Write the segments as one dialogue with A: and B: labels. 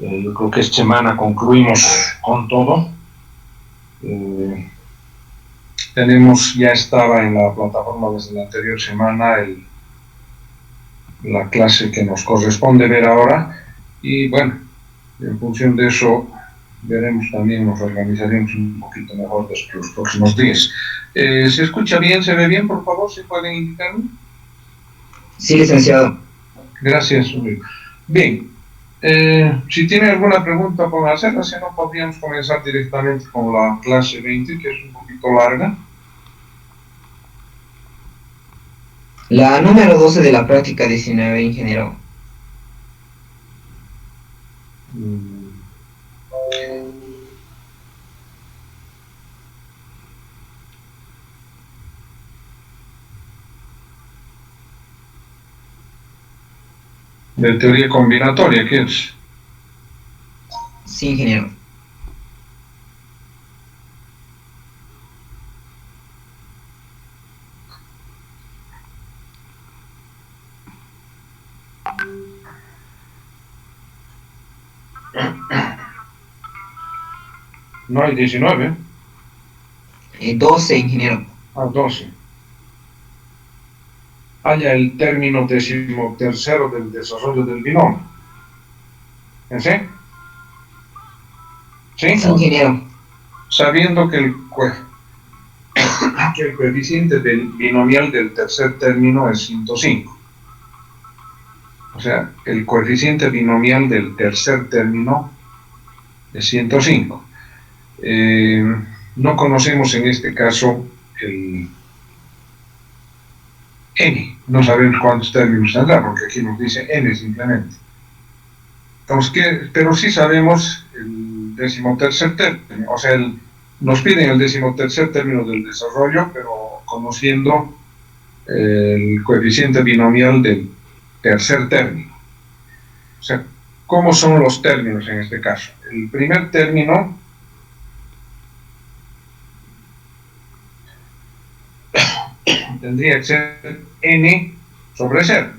A: Yo creo que esta semana concluimos con todo. Ya estaba en la plataforma desde la anterior semana la clase que nos corresponde ver ahora, y bueno, en función de eso veremos también, nos organizaremos un poquito mejor desde los próximos días. ¿Se escucha bien? ¿Se ve bien? Por favor, ¿se pueden indicarme?
B: Sí, licenciado.
A: Gracias. Bien, si tiene alguna pregunta pueden hacerla, si no podríamos comenzar directamente con la clase 20, que es un poquito larga.
B: La número 12 de la práctica 19, ingeniero.
A: De teoría combinatoria, ¿qué es?
B: Sí, ingeniero.
A: No hay 19.
B: 12, ingeniero.
A: 12. Haya el término 13º del desarrollo del binomio. ¿Sí? ¿Sí?
B: Sí, ingeniero.
A: Sabiendo que el coeficiente del binomial del tercer término es 105. O sea, el coeficiente binomial del tercer término es 105. No conocemos en este caso el n, no sabemos cuántos términos tendrá, porque aquí nos dice n simplemente. Entonces, pero sí sabemos el 13º término, o sea, nos piden el 13º término del desarrollo, pero conociendo el coeficiente binomial del tercer término. O sea, ¿cómo son los términos en este caso? El primer término tendría que ser n sobre 0,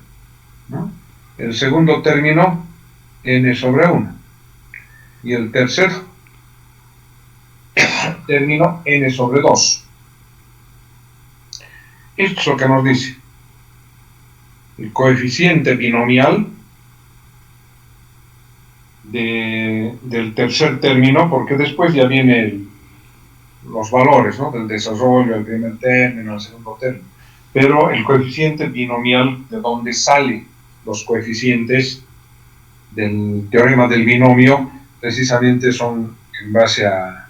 A: ¿no? El segundo término, n sobre 1. Y el tercer término, n sobre 2. Esto es lo que nos dice. El coeficiente binomial del tercer término, porque después ya vienen los valores, ¿no? Del desarrollo, el primer término, el segundo término. Pero el coeficiente binomial, de donde salen los coeficientes del teorema del binomio, precisamente son en base a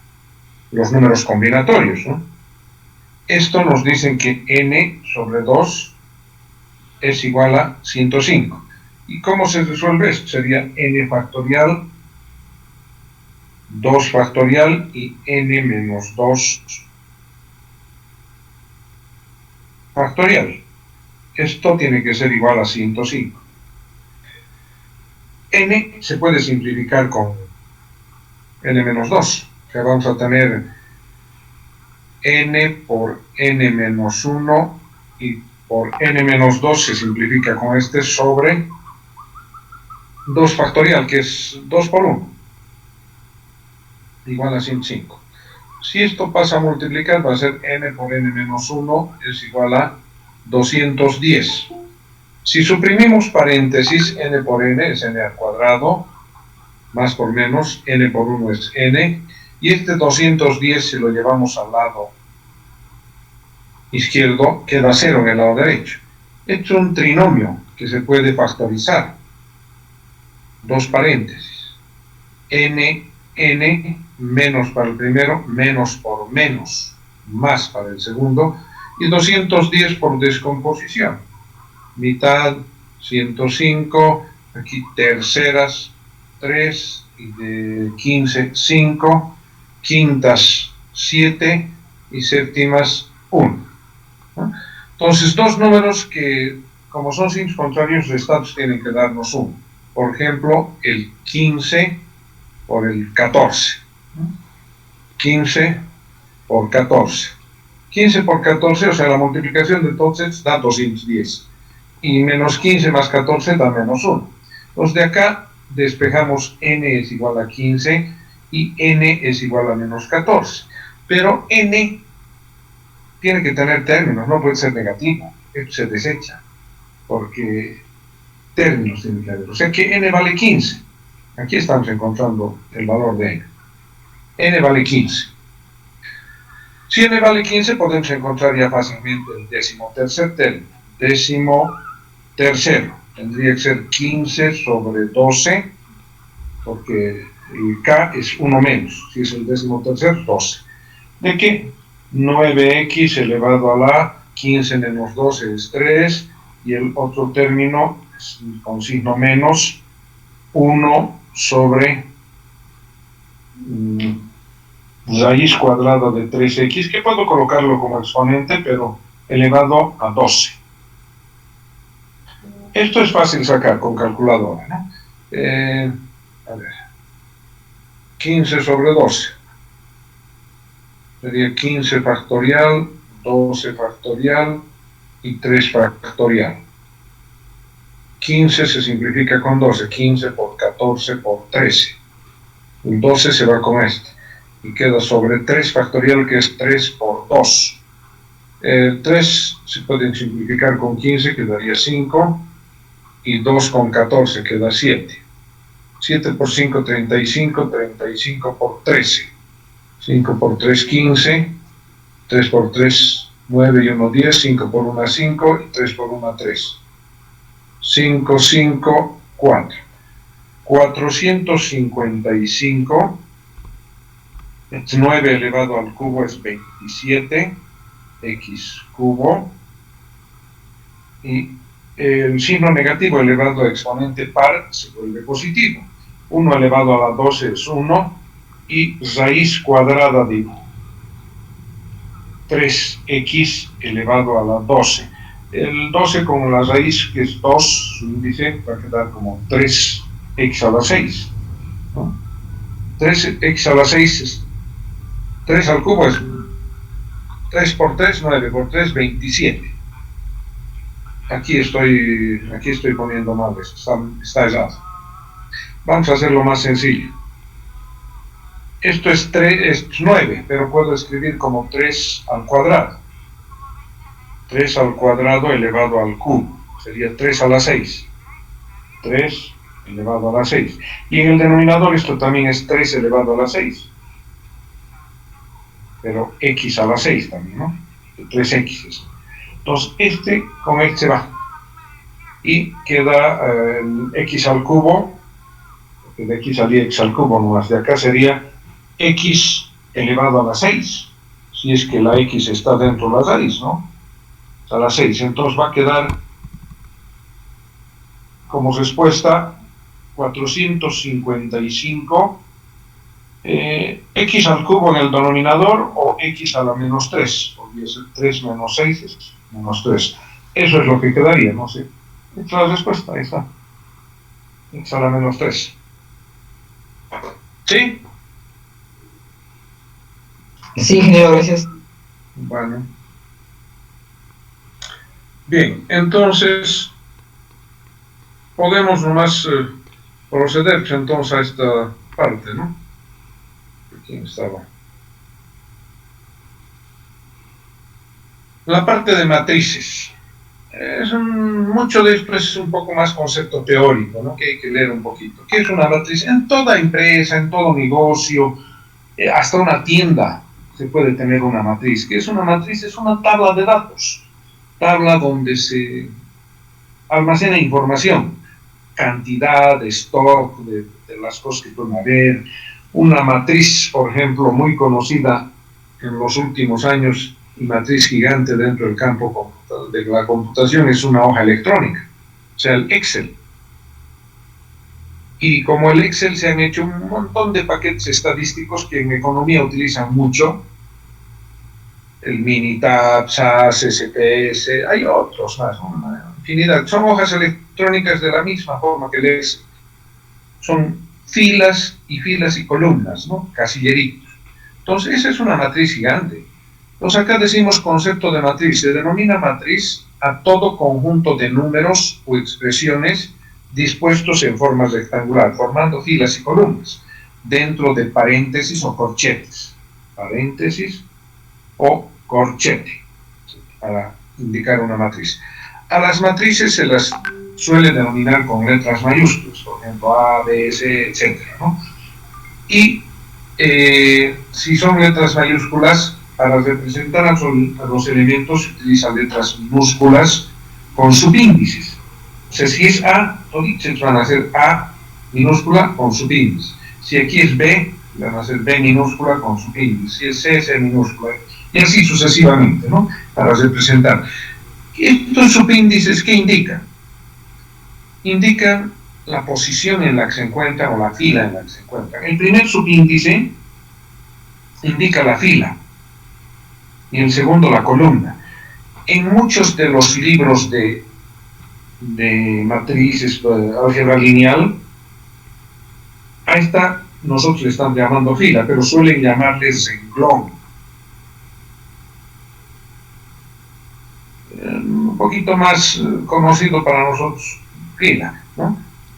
A: los números combinatorios, ¿no? Esto nos dicen que n sobre 2 es igual a 105. ¿Y cómo se resuelve esto? Sería n factorial, 2 factorial y n menos 2 factorial. Esto tiene que ser igual a 105. N se puede simplificar con n menos 2. O sea, vamos a tener n por n menos 1 y por n menos 2 se simplifica con este sobre 2 factorial, que es 2 por 1, igual a 105. Si esto pasa a multiplicar, va a ser n por n menos 1 es igual a 210. Si suprimimos paréntesis, n por n es n al cuadrado, más por menos, n por 1 es n, y este 210 si lo llevamos al lado izquierdo, queda 0 en el lado derecho. Esto es un trinomio que se puede factorizar. Dos paréntesis. N menos para el primero, menos por menos, más para el segundo, y 210 por descomposición. Mitad, 105, aquí terceras, 3, y de 15, 5, quintas, 7, y séptimas, 1. ¿No? Entonces, dos números que, como son signos contrarios, restados tienen que darnos 1. Por ejemplo, el 15 por el 14. 15 por 14. 15 por 14, o sea, la multiplicación de entonces da 210. Y menos 15 más 14 da menos 1. Entonces, de acá despejamos n es igual a 15 y n es igual a menos 14. Pero n tiene que tener términos, no puede ser negativo, esto se desecha, porque términos tiene que haber. O sea que n vale 15. Aquí estamos encontrando el valor de n. N vale 15. Si n vale 15, podemos encontrar ya fácilmente el décimo tercer término. Décimo tercero tendría que ser 15 sobre 12, porque el k es 1 menos. Si es el décimo tercero, 12. ¿De qué? 9x elevado a la 15 menos 12 es 3, y el otro término es con signo menos 1 sobre raíz cuadrada de 3x, que puedo colocarlo como exponente, pero elevado a 12. Esto es fácil sacar con calculadora, ¿no? A ver, 15 sobre 12. Sería 15 factorial, 12 factorial y 3 factorial. 15 se simplifica con 12, 15 por 14 por 13. El 12 se va con este. Y queda sobre 3 factorial, que es 3 por 2. 3 se pueden simplificar con 15, quedaría 5. Y 2 con 14 queda 7. 7 por 5, 35. 35 por 13. 5 por 3, 15. 3 por 3, 9 y 1, 10. 5 por 1, 5. Y 3 por 1, 3. 5, 5, 4. 455. 9 elevado al cubo es 27. X cubo. Y el signo negativo elevado a exponente par se vuelve positivo. 1 elevado a la 12 es 1. Y raíz cuadrada de 3x elevado a la 12. El 12 con la raíz, que es 2, su índice va a quedar como 3x a la 6. ¿No? 3x a la 6 es 3 al cubo, es 3 por 3, 9 por 3, 27. Aquí estoy poniendo mal, está errado. Vamos a hacerlo más sencillo. Esto es 9, pero puedo escribir como 3 al cuadrado. 3 al cuadrado elevado al cubo. Sería 3 a la 6. 3 elevado a la 6. Y en el denominador esto también es 3 elevado a la 6. Pero x a la 6 también, ¿no? 3x. Entonces este con este se va. Y queda el x al cubo. Porque de aquí salía x al cubo, nomás de acá sería x elevado a la 6, si es que la x está dentro de la raíz, ¿no? A la 6, entonces va a quedar como respuesta 455 x al cubo en el denominador, o x a la menos 3, podría ser 3 menos 6 es menos 3. Eso es lo que quedaría, no sé. Esta es la respuesta, ahí está. X a la menos 3. ¿Sí?
B: Sí, ingeniero, gracias.
A: Bueno. Bien, entonces podemos nomás proceder entonces a esta parte, ¿no? ¿Quién estaba? La parte de matrices. Mucho de esto es un poco más concepto teórico, ¿no? Que hay que leer un poquito. ¿Qué es una matriz? En toda empresa, en todo negocio, hasta una tienda se puede tener una matriz. ¿Qué es una matriz? Es una tabla de datos. Tabla donde se almacena información. Cantidad, stock, de las cosas que pueden haber. Una matriz, por ejemplo, muy conocida en los últimos años, y matriz gigante dentro del campo de la computación, es una hoja electrónica, o sea, el Excel. Y como el Excel, se han hecho un montón de paquetes estadísticos que en economía utilizan mucho, el Minitab, SAS, SPS, hay otros más, una infinidad. Son hojas electrónicas de la misma forma que el Excel. Son filas y columnas, ¿no? Casilleritos. Entonces, esa es una matriz gigante. Entonces, acá decimos concepto de matriz. Se denomina matriz a todo conjunto de números o expresiones dispuestos en forma rectangular, formando filas y columnas, dentro de paréntesis o corchetes. Paréntesis o corchete, para indicar una matriz. A las matrices se las suele denominar con letras mayúsculas, por ejemplo A, B, C, etc., ¿no? Y si son letras mayúsculas, para representar a los elementos se utilizan letras minúsculas con subíndices. O sea, si es A, todos van a ser A minúscula con subíndice. Si aquí es B, van a ser B minúscula con subíndice. Si es C, C minúscula. Y así sucesivamente, ¿no? Para representar. Estos subíndices, ¿qué indican? Indican la posición en la que se encuentra o la fila en la que se encuentra. El primer subíndice indica la fila y el segundo la columna. En muchos de los libros de matrices, de álgebra lineal, a esta nosotros le estamos llamando fila, pero suelen llamarle renglón. Un poquito más conocido para nosotros, fila, ¿no?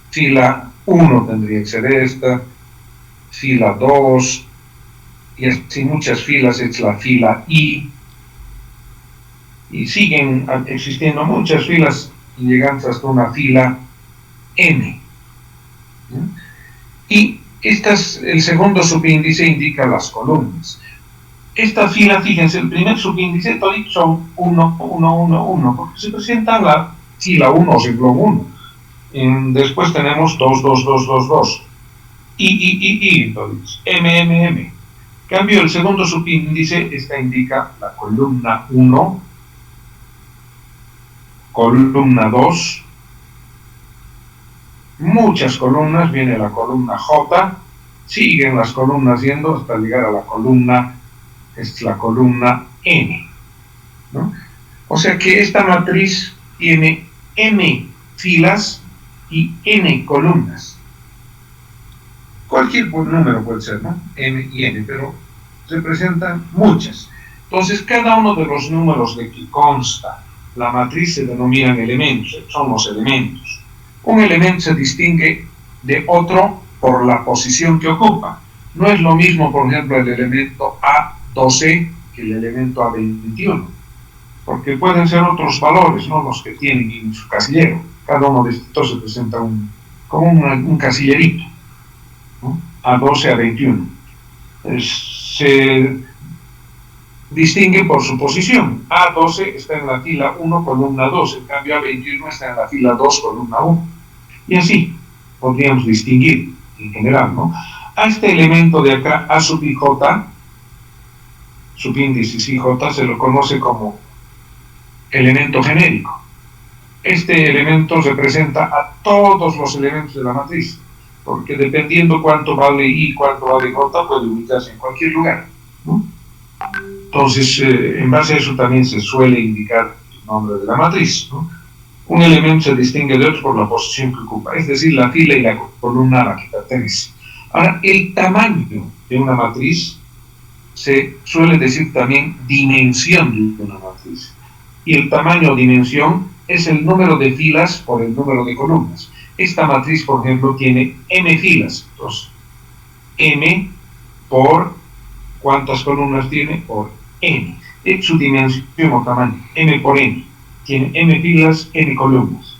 A: Fila 1 tendría que ser esta, fila 2, y así muchas filas es la fila I, y siguen existiendo muchas filas y llegamos hasta una fila M. Y el segundo subíndice indica las columnas. Esta fila, fíjense, el primer subíndice todos son 1, 1, 1, 1, porque se presenta la fila 1 o renglón 1. Después tenemos 2, 2, 2, 2, 2. I, entonces, M, M, M. En cambio, el segundo subíndice, esta indica la columna 1, columna 2, muchas columnas, viene la columna J, siguen las columnas yendo hasta llegar a la columna, es la columna N, ¿no? O sea que esta matriz tiene M filas y N columnas. Cualquier número puede ser, ¿no? M y N, pero representan muchas. Entonces, cada uno de los números de que consta la matriz se denominan elementos, son los elementos. Un elemento se distingue de otro por la posición que ocupa. No es lo mismo, por ejemplo, el elemento A12 que el elemento A21, porque pueden ser otros valores, ¿no? Los que tienen en su casillero. Cada uno de estos se presenta como un casillerito, ¿no? A12, A21. Se distingue por su posición. A12 está en la fila 1, columna 2, en cambio A21 está en la fila 2, columna 1. Y así podríamos distinguir en general, ¿no? A este elemento de acá, A sub IJ, subíndice IJ, se lo conoce como elemento genérico. Este elemento representa a todos los elementos de la matriz, porque dependiendo cuánto vale I, cuánto vale J, puede ubicarse en cualquier lugar, ¿no? Entonces, en base a eso también se suele indicar el nombre de la matriz, ¿no? Un elemento se distingue de otro por la posición que ocupa, es decir, la fila y la columna a la que pertenece. Ahora, el tamaño de una matriz se suele decir también dimensión de una matriz. Y el tamaño o dimensión es el número de filas por el número de columnas. Esta matriz, por ejemplo, tiene m filas. Entonces, m por ¿cuántas columnas tiene? Por n. Es su dimensión o tamaño. M por n. Tiene m filas, n columnas.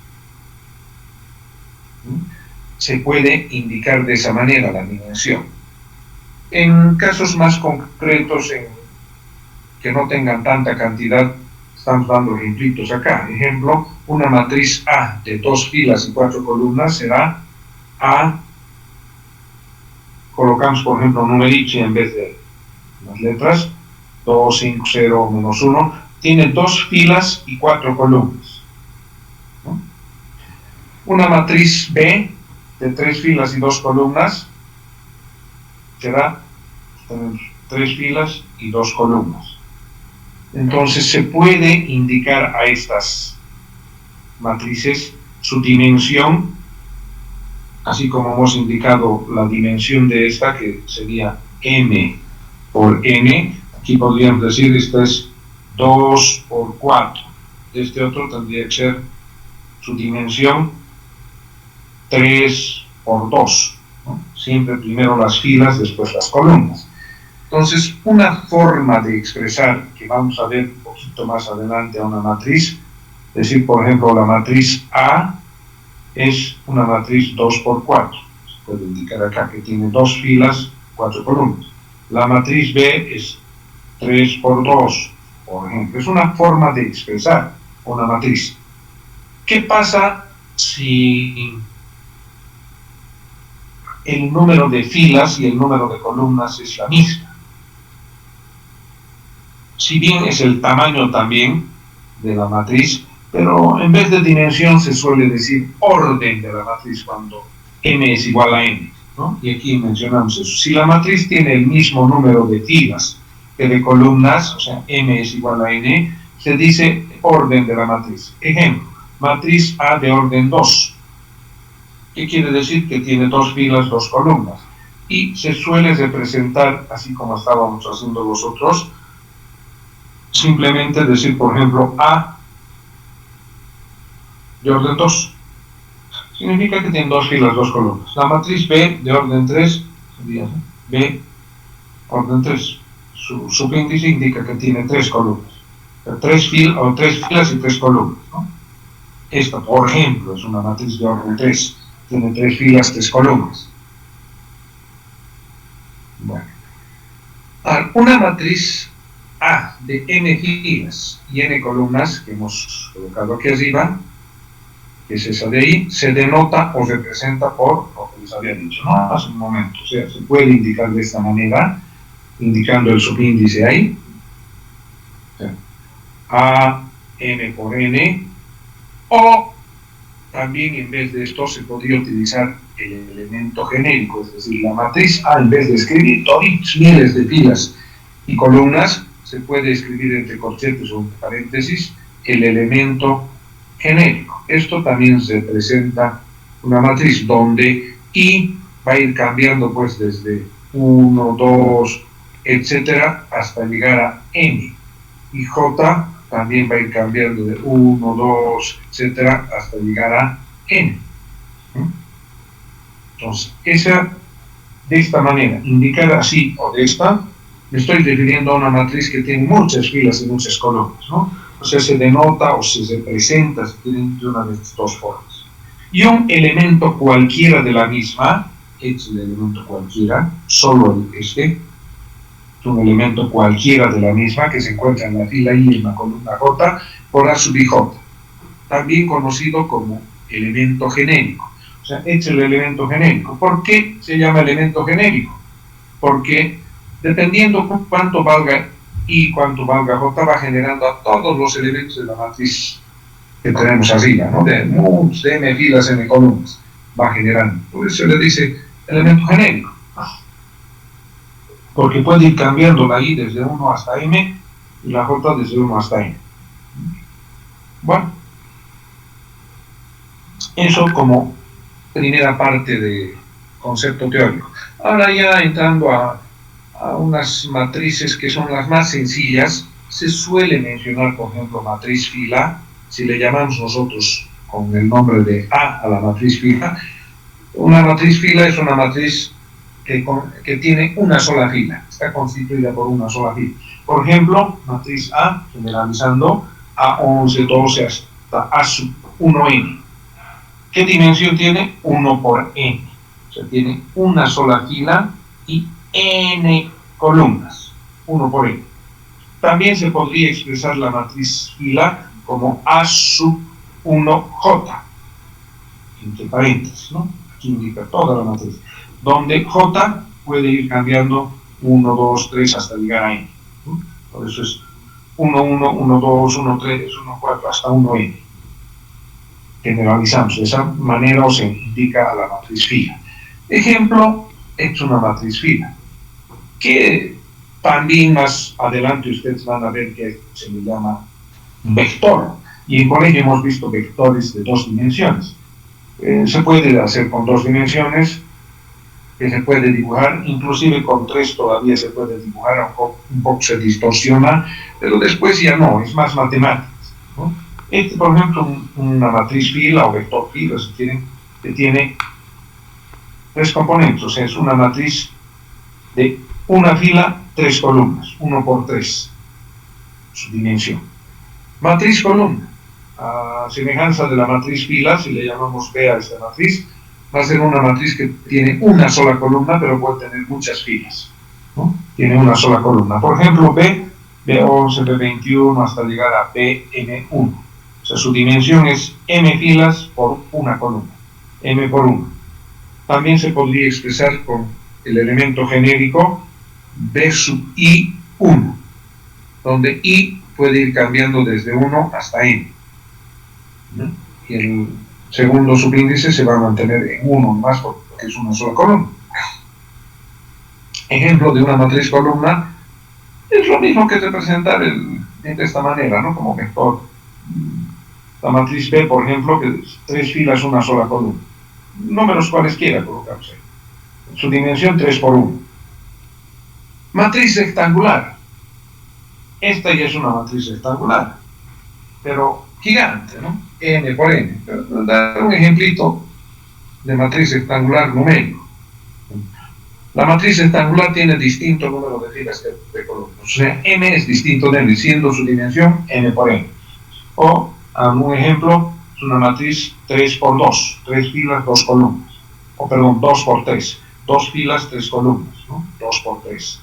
A: Se puede indicar de esa manera la dimensión. En casos más concretos, que no tengan tanta cantidad, estamos dando ejemplitos acá. Ejemplo, una matriz A de 2 filas y 4 columnas será A, colocamos por ejemplo un numerito en vez de las letras, 2, 5, 0, menos 1, tiene 2 filas y 4 columnas, ¿no? Una matriz B de 3 filas y 2 columnas será 3 filas y 2 columnas. Entonces se puede indicar a estas matrices su dimensión, así como hemos indicado la dimensión de esta, que sería m por n. Aquí podríamos decir esta es 2 por 4. Este otro tendría que ser su dimensión 3 por 2, ¿no? Siempre primero las filas, después las columnas. Entonces, una forma de expresar, que vamos a ver un poquito más adelante a una matriz, es decir, por ejemplo, la matriz A es una matriz 2 por 4. Se puede indicar acá que tiene 2 filas, 4 columnas. La matriz B es 3 por 2, por ejemplo. Es una forma de expresar una matriz. ¿Qué pasa si el número de filas y el número de columnas es la misma? Si bien es el tamaño también de la matriz, pero en vez de dimensión se suele decir orden de la matriz cuando m es igual a n, ¿no? Y aquí mencionamos eso. Si la matriz tiene el mismo número de filas que de columnas, o sea, m es igual a n, se dice orden de la matriz. Ejemplo, matriz A de orden 2. ¿Qué quiere decir? Que tiene 2 filas, 2 columnas. Y se suele representar, así como estábamos haciendo vosotros, simplemente decir, por ejemplo, A de orden 2. Significa que tiene 2 filas, 2 columnas. La matriz B de orden 3 sería B orden 3. Su subíndice indica que tiene 3 columnas. 3 filas y 3 columnas, ¿no? Esta, por ejemplo, es una matriz de orden 3. Tiene 3 filas, 3 columnas. Bueno. Una matriz A de n filas y n columnas, que hemos colocado aquí arriba, que es esa de ahí, se denota o representa por lo que les había dicho, ¿no? Hace un momento. O sea, se puede indicar de esta manera, indicando el subíndice ahí. O sea, A, n por n, o también en vez de esto se podría utilizar el elemento genérico, es decir, la matriz A, en vez de escribir todos miles de filas y columnas, se puede escribir entre corchetes o entre paréntesis el elemento genérico. Esto también representa una matriz donde I va a ir cambiando pues desde 1, 2, etcétera, hasta llegar a N. Y J también va a ir cambiando de 1, 2, etcétera, hasta llegar a N. Entonces, de esta manera, indicar así o de esta, me estoy refiriendo a una matriz que tiene muchas filas y muchas columnas, ¿no? O sea, se denota o se representa, se tienen de una de estas dos formas. Y un elemento cualquiera de la misma, es el elemento cualquiera, solo este, es un elemento cualquiera de la misma que se encuentra en la fila I en la columna J por A sub IJ, también conocido como elemento genérico. O sea, es el elemento genérico. ¿Por qué se llama elemento genérico? Porque dependiendo cuánto valga I, cuánto valga J, va generando a todos los elementos de la matriz que tenemos arriba, ¿no? De m filas, n columnas, va generando. Por eso se le dice elemento genérico. Porque puede ir cambiando la I desde 1 hasta m y la J desde 1 hasta n. Bueno, eso como primera parte de concepto teórico. Ahora ya entrando a unas matrices que son las más sencillas, se suele mencionar, por ejemplo, matriz fila. Si le llamamos nosotros con el nombre de A la matriz fila, una matriz fila es una matriz que tiene una sola fila, está constituida por una sola fila. Por ejemplo, matriz A, generalizando, A11, 12 hasta A sub 1n. ¿Qué dimensión tiene? 1 por n. O sea, tiene una sola fila y n columnas, 1 por n. También se podría expresar la matriz fila como A sub 1j, entre paréntesis, ¿no? Aquí indica toda la matriz, donde j puede ir cambiando 1, 2, 3 hasta llegar a n, ¿no? Por eso es 1, 1, 1, 2, 1, 3, 1, 4 hasta 1n. Generalizamos, de esa manera o se indica a la matriz fila. Ejemplo, es una matriz fila, que también más adelante ustedes van a ver que se le llama vector, y con ello hemos visto vectores de 2 dimensiones. Se puede hacer con 2 dimensiones, que se puede dibujar, inclusive con 3 todavía se puede dibujar, un poco se distorsiona, pero después ya no, es más matemáticas, ¿no? Por ejemplo, una matriz fila o vector fila, si quieren, que tiene 3 componentes, o sea, es una matriz de una fila, 3 columnas, 1 por 3, su dimensión. Matriz columna, a semejanza de la matriz fila, si le llamamos B a esta matriz, va a ser una matriz que tiene una sola columna, pero puede tener muchas filas, ¿no? Tiene una sola columna. Por ejemplo, B11, B21, hasta llegar a BN1. O sea, su dimensión es m filas por una columna, m por 1. También se podría expresar con el elemento genérico B sub I1, donde I puede ir cambiando desde 1 hasta n, ¿no? Y el segundo subíndice se va a mantener en 1 más porque es una sola columna. Ejemplo de una matriz columna es lo mismo que representar de esta manera, ¿no? Como vector. La matriz B, por ejemplo, que es 3 filas, una sola columna. Números cualesquiera colocamos ahí. Su dimensión 3 por 1. Matriz rectangular. Esta ya es una matriz rectangular, pero gigante, ¿no? N por N. Pero dar un ejemplito de matriz rectangular numérico. La matriz rectangular tiene distinto número de filas de columnas. O sea, M es distinto de N, siendo su dimensión N por N. O, un ejemplo, es una matriz 3 por 2. 3 filas, 2 columnas. O, perdón, 2 por 3. 2 filas, 3 columnas, ¿no? 2 por 3.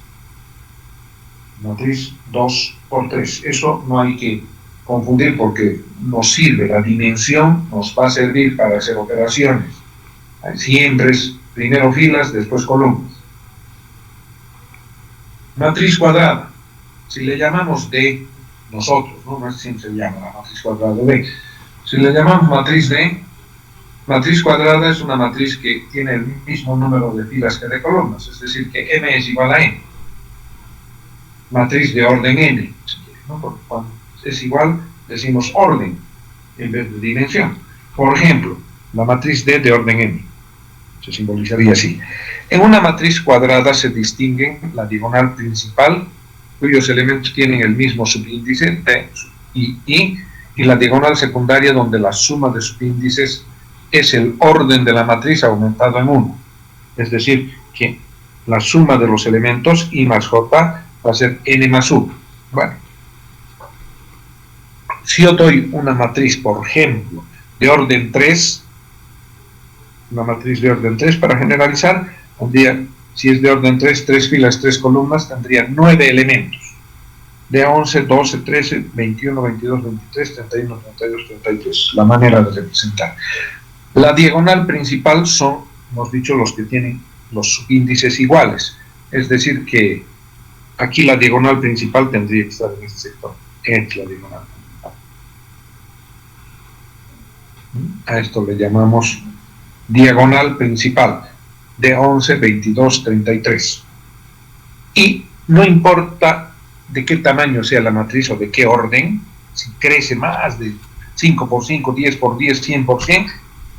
A: Matriz 2 por 3. Eso no hay que confundir porque nos sirve, la dimensión nos va a servir para hacer operaciones. Siempre es primero filas, después columnas. Matriz cuadrada. Si le llamamos D, nosotros, no es siempre se llama la matriz cuadrada D. Si le llamamos matriz D, matriz cuadrada es una matriz que tiene el mismo número de filas que de columnas, es decir, que M es igual a N. Matriz de orden N, ¿no? Porque cuando es igual, decimos orden en vez de dimensión. Por ejemplo, la matriz D de orden N se simbolizaría así. En una matriz cuadrada se distinguen la diagonal principal, cuyos elementos tienen el mismo subíndice, D y I, y la diagonal secundaria, donde la suma de subíndices es el orden de la matriz aumentado en 1. Es decir, que la suma de los elementos I más J va a ser N más 1. Bueno, si yo doy una matriz, por ejemplo, de orden 3, una matriz de orden 3 para generalizar, tendría, si es de orden 3, 3 filas, 3 columnas, tendría 9 elementos. De 11, 12, 13, 21, 22, 23, 31, 32, 33. La manera de representar. La diagonal principal son, hemos dicho, los que tienen los subíndices iguales. Es decir, que aquí la diagonal principal tendría que estar en este sector. Es la diagonal principal. A esto le llamamos diagonal principal, de 11, 22, 33. Y no importa de qué tamaño sea la matriz o de qué orden, si crece más de 5 por 5, 10 por 10, 100 por 100,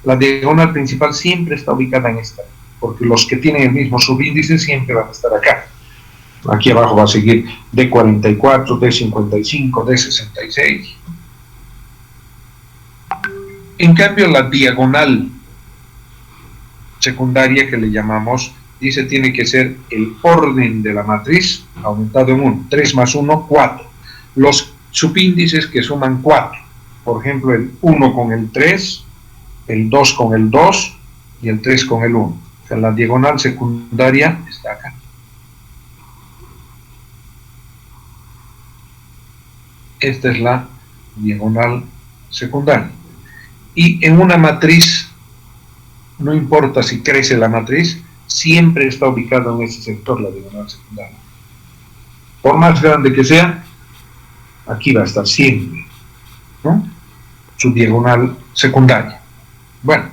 A: la diagonal principal siempre está ubicada en esta, porque los que tienen el mismo subíndice siempre van a estar acá. Aquí abajo va a seguir D44, D55, D66. En cambio, la diagonal secundaria, que le llamamos, dice tiene que ser el orden de la matriz aumentado en 1. 3 más 1, 4. Los subíndices que suman 4. Por ejemplo, el 1 con el 3, el 2 con el 2 y el 3 con el 1. O sea, la diagonal secundaria está acá. Esta es la diagonal secundaria. Y en una matriz, no importa si crece la matriz, siempre está ubicada en ese sector la diagonal secundaria. Por más grande que sea, aquí va a estar siempre, ¿no?, su diagonal secundaria. Bueno,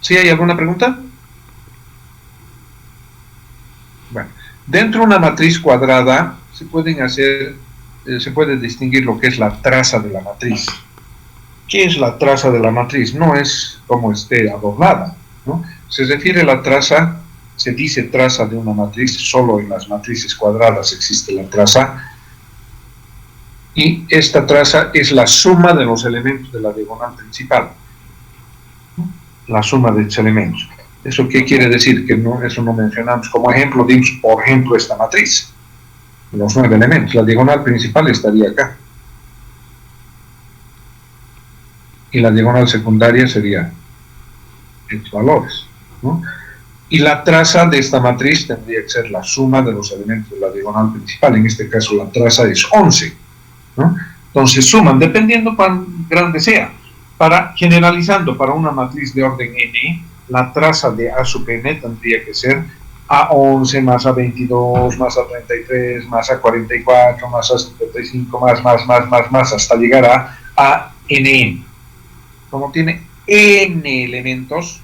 A: ¿sí hay alguna pregunta? Bueno, dentro de una matriz cuadrada se puede distinguir lo que es la traza de la matriz. ¿Qué es la traza de la matriz? No es como esté adornada, ¿no? Se refiere a la traza, se dice traza de una matriz, solo en las matrices cuadradas existe la traza, y esta traza es la suma de los elementos de la diagonal principal. La suma de estos elementos. ¿Eso qué quiere decir? Que no, eso no mencionamos como ejemplo, dimos por ejemplo esta matriz. Los 9 elementos. La diagonal principal estaría acá. Y la diagonal secundaria sería estos valores, ¿no? Y la traza de esta matriz tendría que ser la suma de los elementos de la diagonal principal. En este caso la traza es 11, ¿no? Entonces suman, dependiendo cuán grande sea. Generalizando para una matriz de orden n, la traza de A sub n tendría que ser A11 más A22 más A33 más A44 más A55 más hasta llegar a nn. Como tiene n elementos,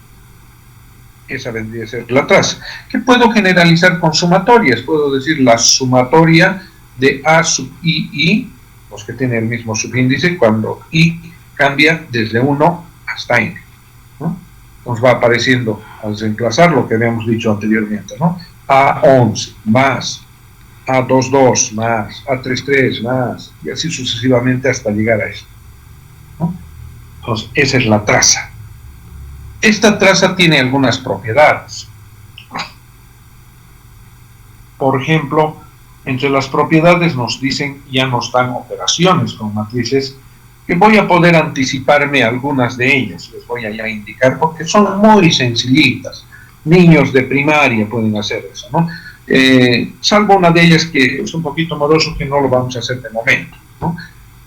A: esa vendría a ser la traza. Que puedo generalizar con sumatorias. Puedo decir la sumatoria de A sub i, los que tienen el mismo subíndice, cuando i cambia desde 1 hasta n, ¿no? Nos va apareciendo al reemplazar lo que habíamos dicho anteriormente, ¿no? A11 más A22 más A33 más, y así sucesivamente hasta llegar a esto, ¿no? Entonces, esa es la traza. Esta traza tiene algunas propiedades. Por ejemplo, entre las propiedades nos dicen, ya nos dan operaciones con matrices, que voy a poder anticiparme algunas de ellas, les voy a ya indicar, porque son muy sencillitas. Niños de primaria pueden hacer eso, ¿no? Salvo una de ellas que es un poquito moroso, que no lo vamos a hacer de momento, ¿no?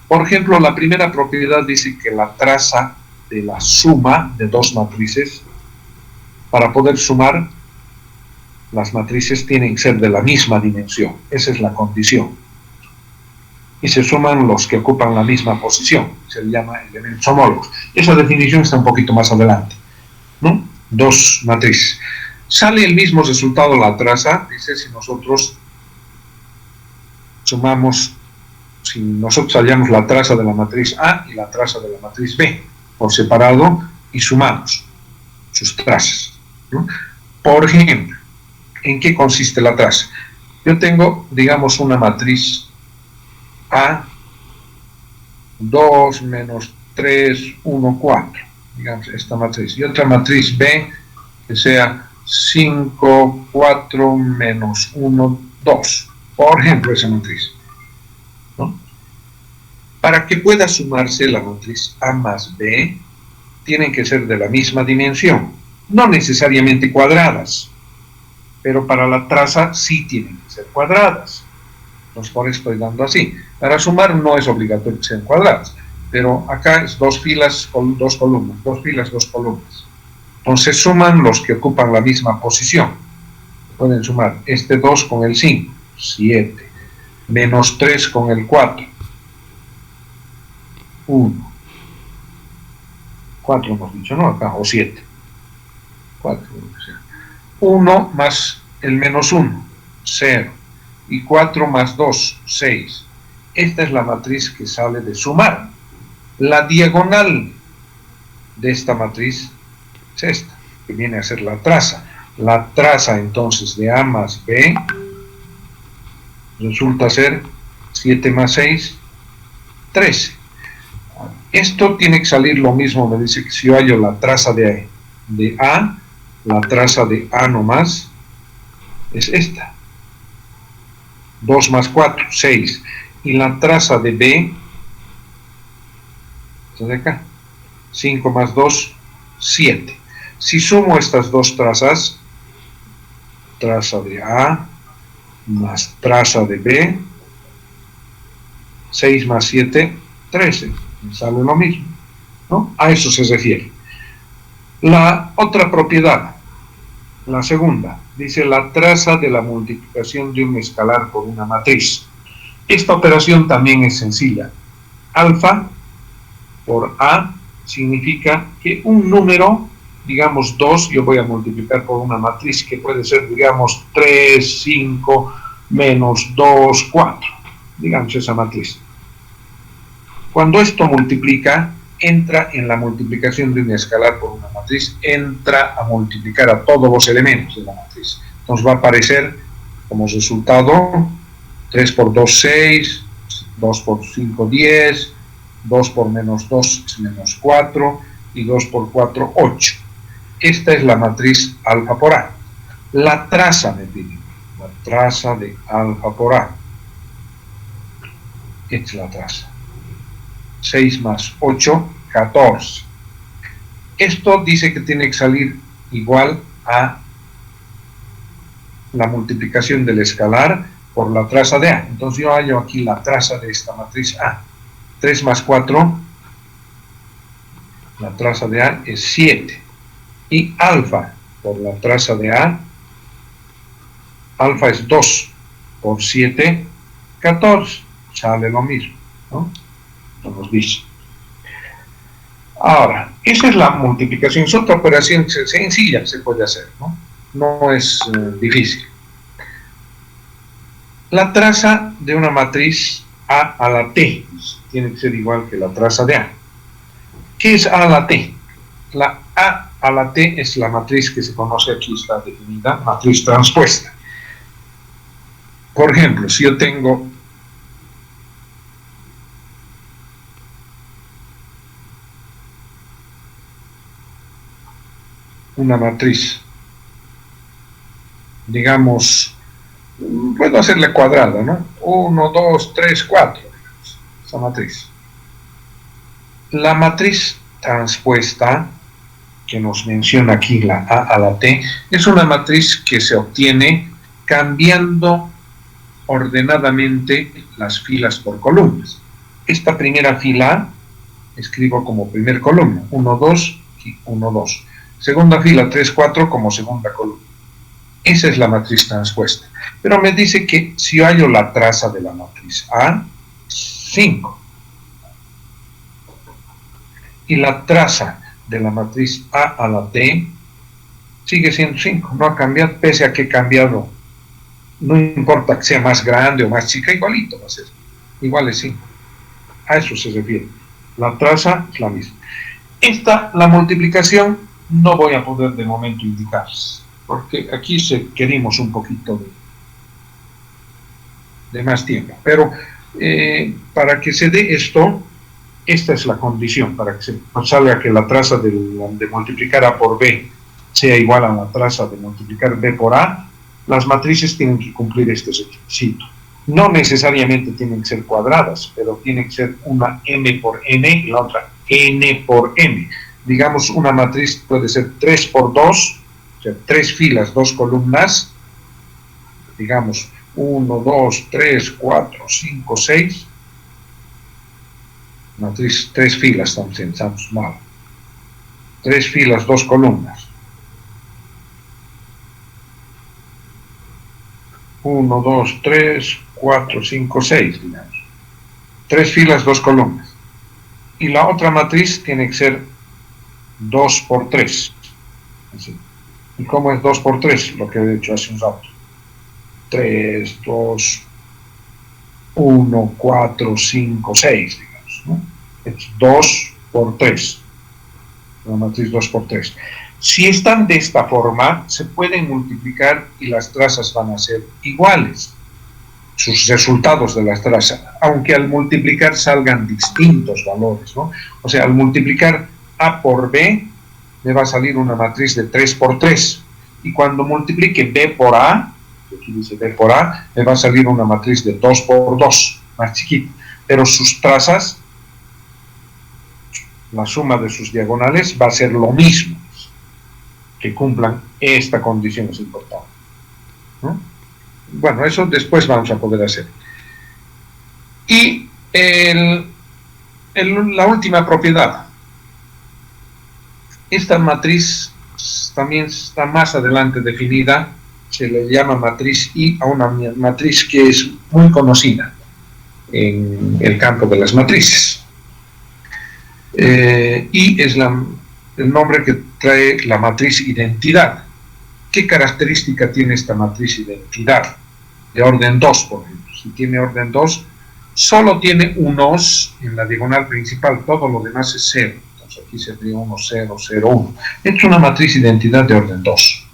A: Por ejemplo, la primera propiedad dice que la traza de la suma de dos matrices, para poder sumar, las matrices tienen que ser de la misma dimensión. Esa es la condición. Y se suman los que ocupan la misma posición. Se le llama elementos homólogos. Esa definición está un poquito más adelante, ¿no? Dos matrices. Sale el mismo resultado la traza, dice, si nosotros sumamos, si nosotros hallamos la traza de la matriz A y la traza de la matriz B por separado y sumamos sus trazas, ¿no? Por ejemplo, ¿en qué consiste la traza? Yo tengo, digamos, una matriz A, 2 menos 3, 1, 4, digamos, esta matriz, y otra matriz B que sea 5, 4, menos 1, 2, por ejemplo, esa matriz, ¿no? Para que pueda sumarse la matriz A más B, tienen que ser de la misma dimensión, no necesariamente cuadradas, pero para la traza sí tienen que ser cuadradas. Entonces, por eso estoy dando así. Para sumar no es obligatorio que sean cuadradas, pero acá es dos filas con dos columnas, dos filas, dos columnas. Entonces suman los que ocupan la misma posición. Pueden sumar este 2 con el 5, 7, menos 3 con el 4, 1, 4 hemos dicho, ¿no? Acá, o 7, 4, 1 más el menos 1, 0, y 4 más 2, 6. Esta es la matriz que sale de sumar. La diagonal de esta matriz es esta, que viene a ser la traza. La traza entonces de A más B resulta ser 7 más 6, 13. Esto tiene que salir lo mismo, me dice que si yo hallo la traza de A, la traza de A nomás es esta. 2 más 4, 6. Y la traza de B, esta de acá, 5 más 2, 7. Si sumo estas dos trazas, traza de A más traza de B, 6 más 7, 13. Me sale lo mismo, ¿no? A eso se refiere. La otra propiedad, la segunda, dice la traza de la multiplicación de un escalar por una matriz. Esta operación también es sencilla. Alfa por A significa que un número, digamos 2, yo voy a multiplicar por una matriz que puede ser, digamos, 3, 5, menos 2, 4. Digamos esa matriz. Cuando esto multiplica, entra en la multiplicación de un escalar por una matriz, entra a multiplicar a todos los elementos de la matriz. Entonces va a aparecer como resultado 3 por 2, 6, 2 por 5, 10, 2 por menos 2 es menos 4, y 2 por 4, 8. Esta es la matriz alfa por A. La traza me pide, la traza de alfa por A. Esta es la traza. 6 más 8, 14. Esto dice que tiene que salir igual a la multiplicación del escalar por la traza de A. Entonces yo hallo aquí la traza de esta matriz A. 3 más 4, la traza de A es 7. Y alfa por la traza de A, alfa es 2 por 7, 14. Sale lo mismo, ¿no? Nos dice. Ahora, esa es la multiplicación. Es otra operación sencilla que se puede hacer, ¿no? No es difícil. La traza de una matriz A a la T tiene que ser igual que la traza de A. ¿Qué es A a la T? La A a la T es la matriz que se conoce, aquí está definida, matriz transpuesta. Por ejemplo, si yo tengo una matriz, digamos, puedo hacerle cuadrada, ¿no? 1, 2, 3, 4, esa matriz. La matriz transpuesta, que nos menciona aquí la A a la T, es una matriz que se obtiene cambiando ordenadamente las filas por columnas. Esta primera fila escribo como primer columna, 1, 2 y 1, 2. Segunda fila, 3, 4 como segunda columna. Esa es la matriz transpuesta. Pero me dice que si yo hallo la traza de la matriz A, 5. Y la traza de la matriz A a la T sigue siendo 5. No ha cambiado, pese a que he cambiado. No importa que sea más grande o más chica, igualito va a ser. Igual es 5. A eso se refiere. La traza es la misma. La multiplicación, no voy a poder de momento indicar, porque aquí queremos un poquito de más tiempo. Pero para que se dé esto, esta es la condición, para que se salga que la traza de multiplicar A por B sea igual a la traza de multiplicar B por A. Las matrices tienen que cumplir este requisito. No necesariamente tienen que ser cuadradas, pero tiene que ser una m por n y la otra n por m. Digamos, una matriz puede ser 3 por 2, o sea, 3 filas, 2 columnas, digamos, 1, 2, 3, 4, 5, 6, matriz 3 filas, estamos mal, 3 filas, 2 columnas, 1, 2, 3, 4, 5, 6, digamos, 3 filas, 2 columnas, y la otra matriz tiene que ser 2 por 3. Así. ¿Y cómo es 2 por 3? Lo que he dicho hace un rato. 3, 2, 1, 4, 5, 6, digamos, ¿no? Es 2 por 3. La matriz 2 por 3. Si están de esta forma, se pueden multiplicar y las trazas van a ser iguales. Sus resultados de las trazas, aunque al multiplicar salgan distintos valores, ¿no? O sea, al multiplicar A por B, me va a salir una matriz de 3 por 3. Y cuando multiplique B por A, aquí dice B por A, me va a salir una matriz de 2 por 2, más chiquita. Pero sus trazas, la suma de sus diagonales, va a ser lo mismo. Que cumplan esta condición es importante, ¿no? Bueno, eso después vamos a poder hacer. Y la última propiedad. Esta matriz también está más adelante definida, se le llama matriz I a una matriz que es muy conocida en el campo de las matrices. I es el nombre que trae la matriz identidad. ¿Qué característica tiene esta matriz identidad? De orden 2, por ejemplo. Si tiene orden 2, solo tiene unos en la diagonal principal, todo lo demás es 0. Entonces aquí sería 1, 0, 0, 1. Es una matriz identidad de orden 2.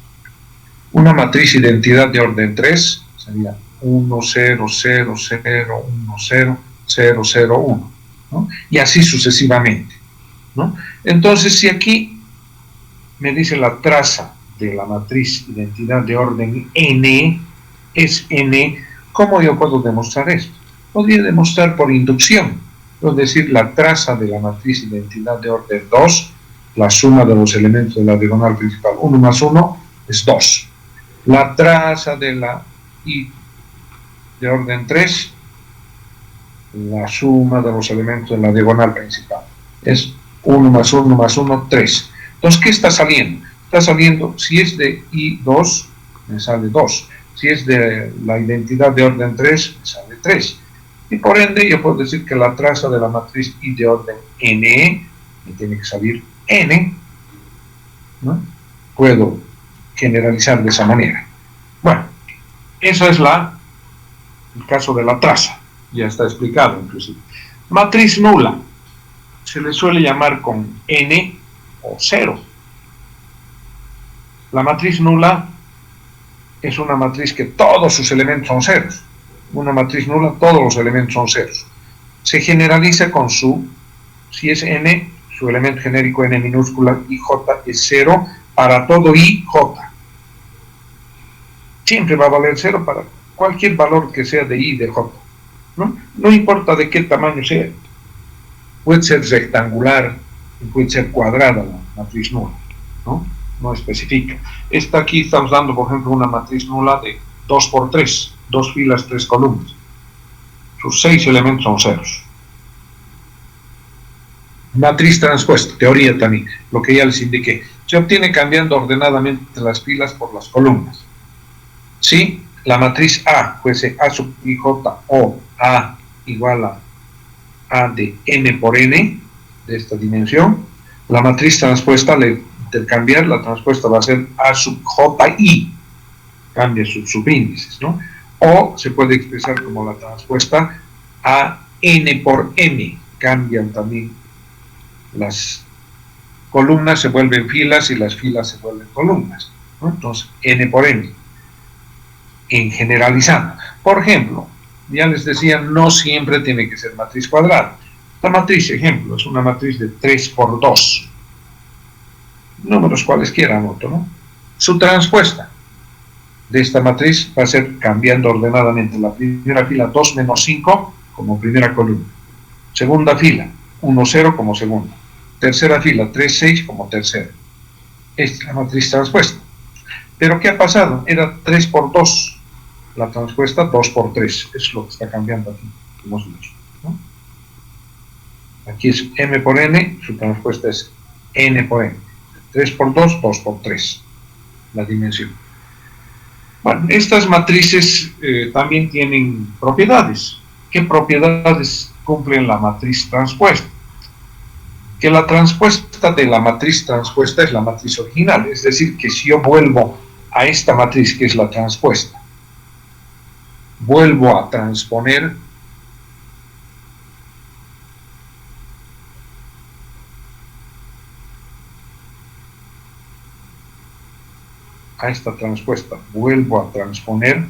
A: Una matriz identidad de orden 3 sería 1, 0, 0, 0, 1, 0, 0, 0, 1, ¿no? Y así sucesivamente, ¿no? Entonces, si aquí me dice la traza de la matriz identidad de orden n es n, ¿cómo yo puedo demostrar esto? Podría demostrar por inducción, es decir, la traza de la matriz identidad de orden 2, la suma de los elementos de la diagonal principal, 1 más 1 es 2. La traza de la I de orden 3, la suma de los elementos de la diagonal principal, es 1 más 1 más 1, 3. Entonces, ¿qué está saliendo? Está saliendo, si es de I2, me sale 2. Si es de la identidad de orden 3, me sale 3. Y por ende, yo puedo decir que la traza de la matriz I de orden n, me tiene que salir n, ¿no? Puedo generalizar de esa manera. Bueno, eso es el caso de la traza. Ya está explicado, inclusive. Matriz nula. Se le suele llamar con n o 0. La matriz nula es una matriz que todos sus elementos son ceros. Una matriz nula, todos los elementos son ceros. Se generaliza con si es n, su elemento genérico n minúscula y j es 0 para todo i, j. Siempre va a valer 0 para cualquier valor que sea de i, de j. No importa de qué tamaño sea. Puede ser rectangular, puede ser cuadrada la matriz nula, no especifica. Esta aquí estamos dando, por ejemplo, una matriz nula de 2 por 3, 2 filas, 3 columnas. Sus 6 elementos son ceros. Matriz transpuesta, teoría también, lo que ya les indiqué. Se obtiene cambiando ordenadamente las filas por las columnas. Si la matriz A fuese A sub i j o A igual a A de n por n, de esta dimensión, la matriz transpuesta, al intercambiar, la transpuesta va a ser A sub j i, cambia sus subíndices, ¿no? O se puede expresar como la transpuesta A n por m, cambian también las columnas, se vuelven filas y las filas se vuelven columnas, ¿no? Entonces, n por m, en generalizando. Por ejemplo, ya les decía, no siempre tiene que ser matriz cuadrada. La matriz, ejemplo, es una matriz de 3 por 2. Números cualesquiera anoto, ¿no? Su transpuesta de esta matriz va a ser cambiando ordenadamente la primera fila 2 menos 5 como primera columna. Segunda fila 1, 0 como segunda. Tercera fila 3, 6 como tercera. Esta es la matriz transpuesta. Pero ¿qué ha pasado? Era 3 por 2. La transpuesta 2 por 3. Es lo que está cambiando aquí, hemos dicho, ¿no? Aquí es m por n, su transpuesta es n por n. 3 por 2, 2 por 3. La dimensión. Bueno, estas matrices también tienen propiedades. ¿Qué propiedades cumplen la matriz transpuesta? Que la transpuesta de la matriz transpuesta es la matriz original. Es decir, que si yo vuelvo a esta matriz que es la transpuesta, vuelvo a transponer a esta transpuesta, vuelvo a transponer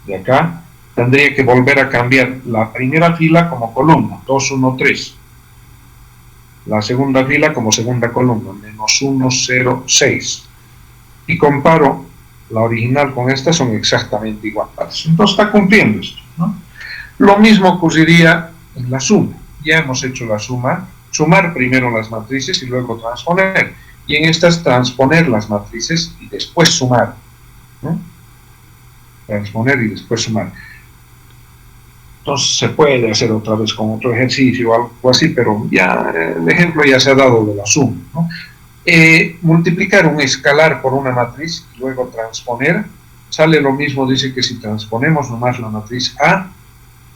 A: de acá, tendría que volver a cambiar la primera fila como columna, 2, 1, 3. La segunda fila como segunda columna, menos 1, 0, 6. Y comparo la original con esta, son exactamente iguales. Entonces está cumpliendo esto, ¿no? Lo mismo ocurriría en la suma. Ya hemos hecho la suma, sumar primero las matrices y luego transponer. Y en estas transponer las matrices y después sumar, ¿no? Transponer y después sumar. Entonces se puede hacer otra vez con otro ejercicio o algo así, pero ya el ejemplo ya se ha dado de la suma, ¿no? Multiplicar un escalar por una matriz y luego transponer, sale lo mismo, dice que si transponemos nomás la matriz A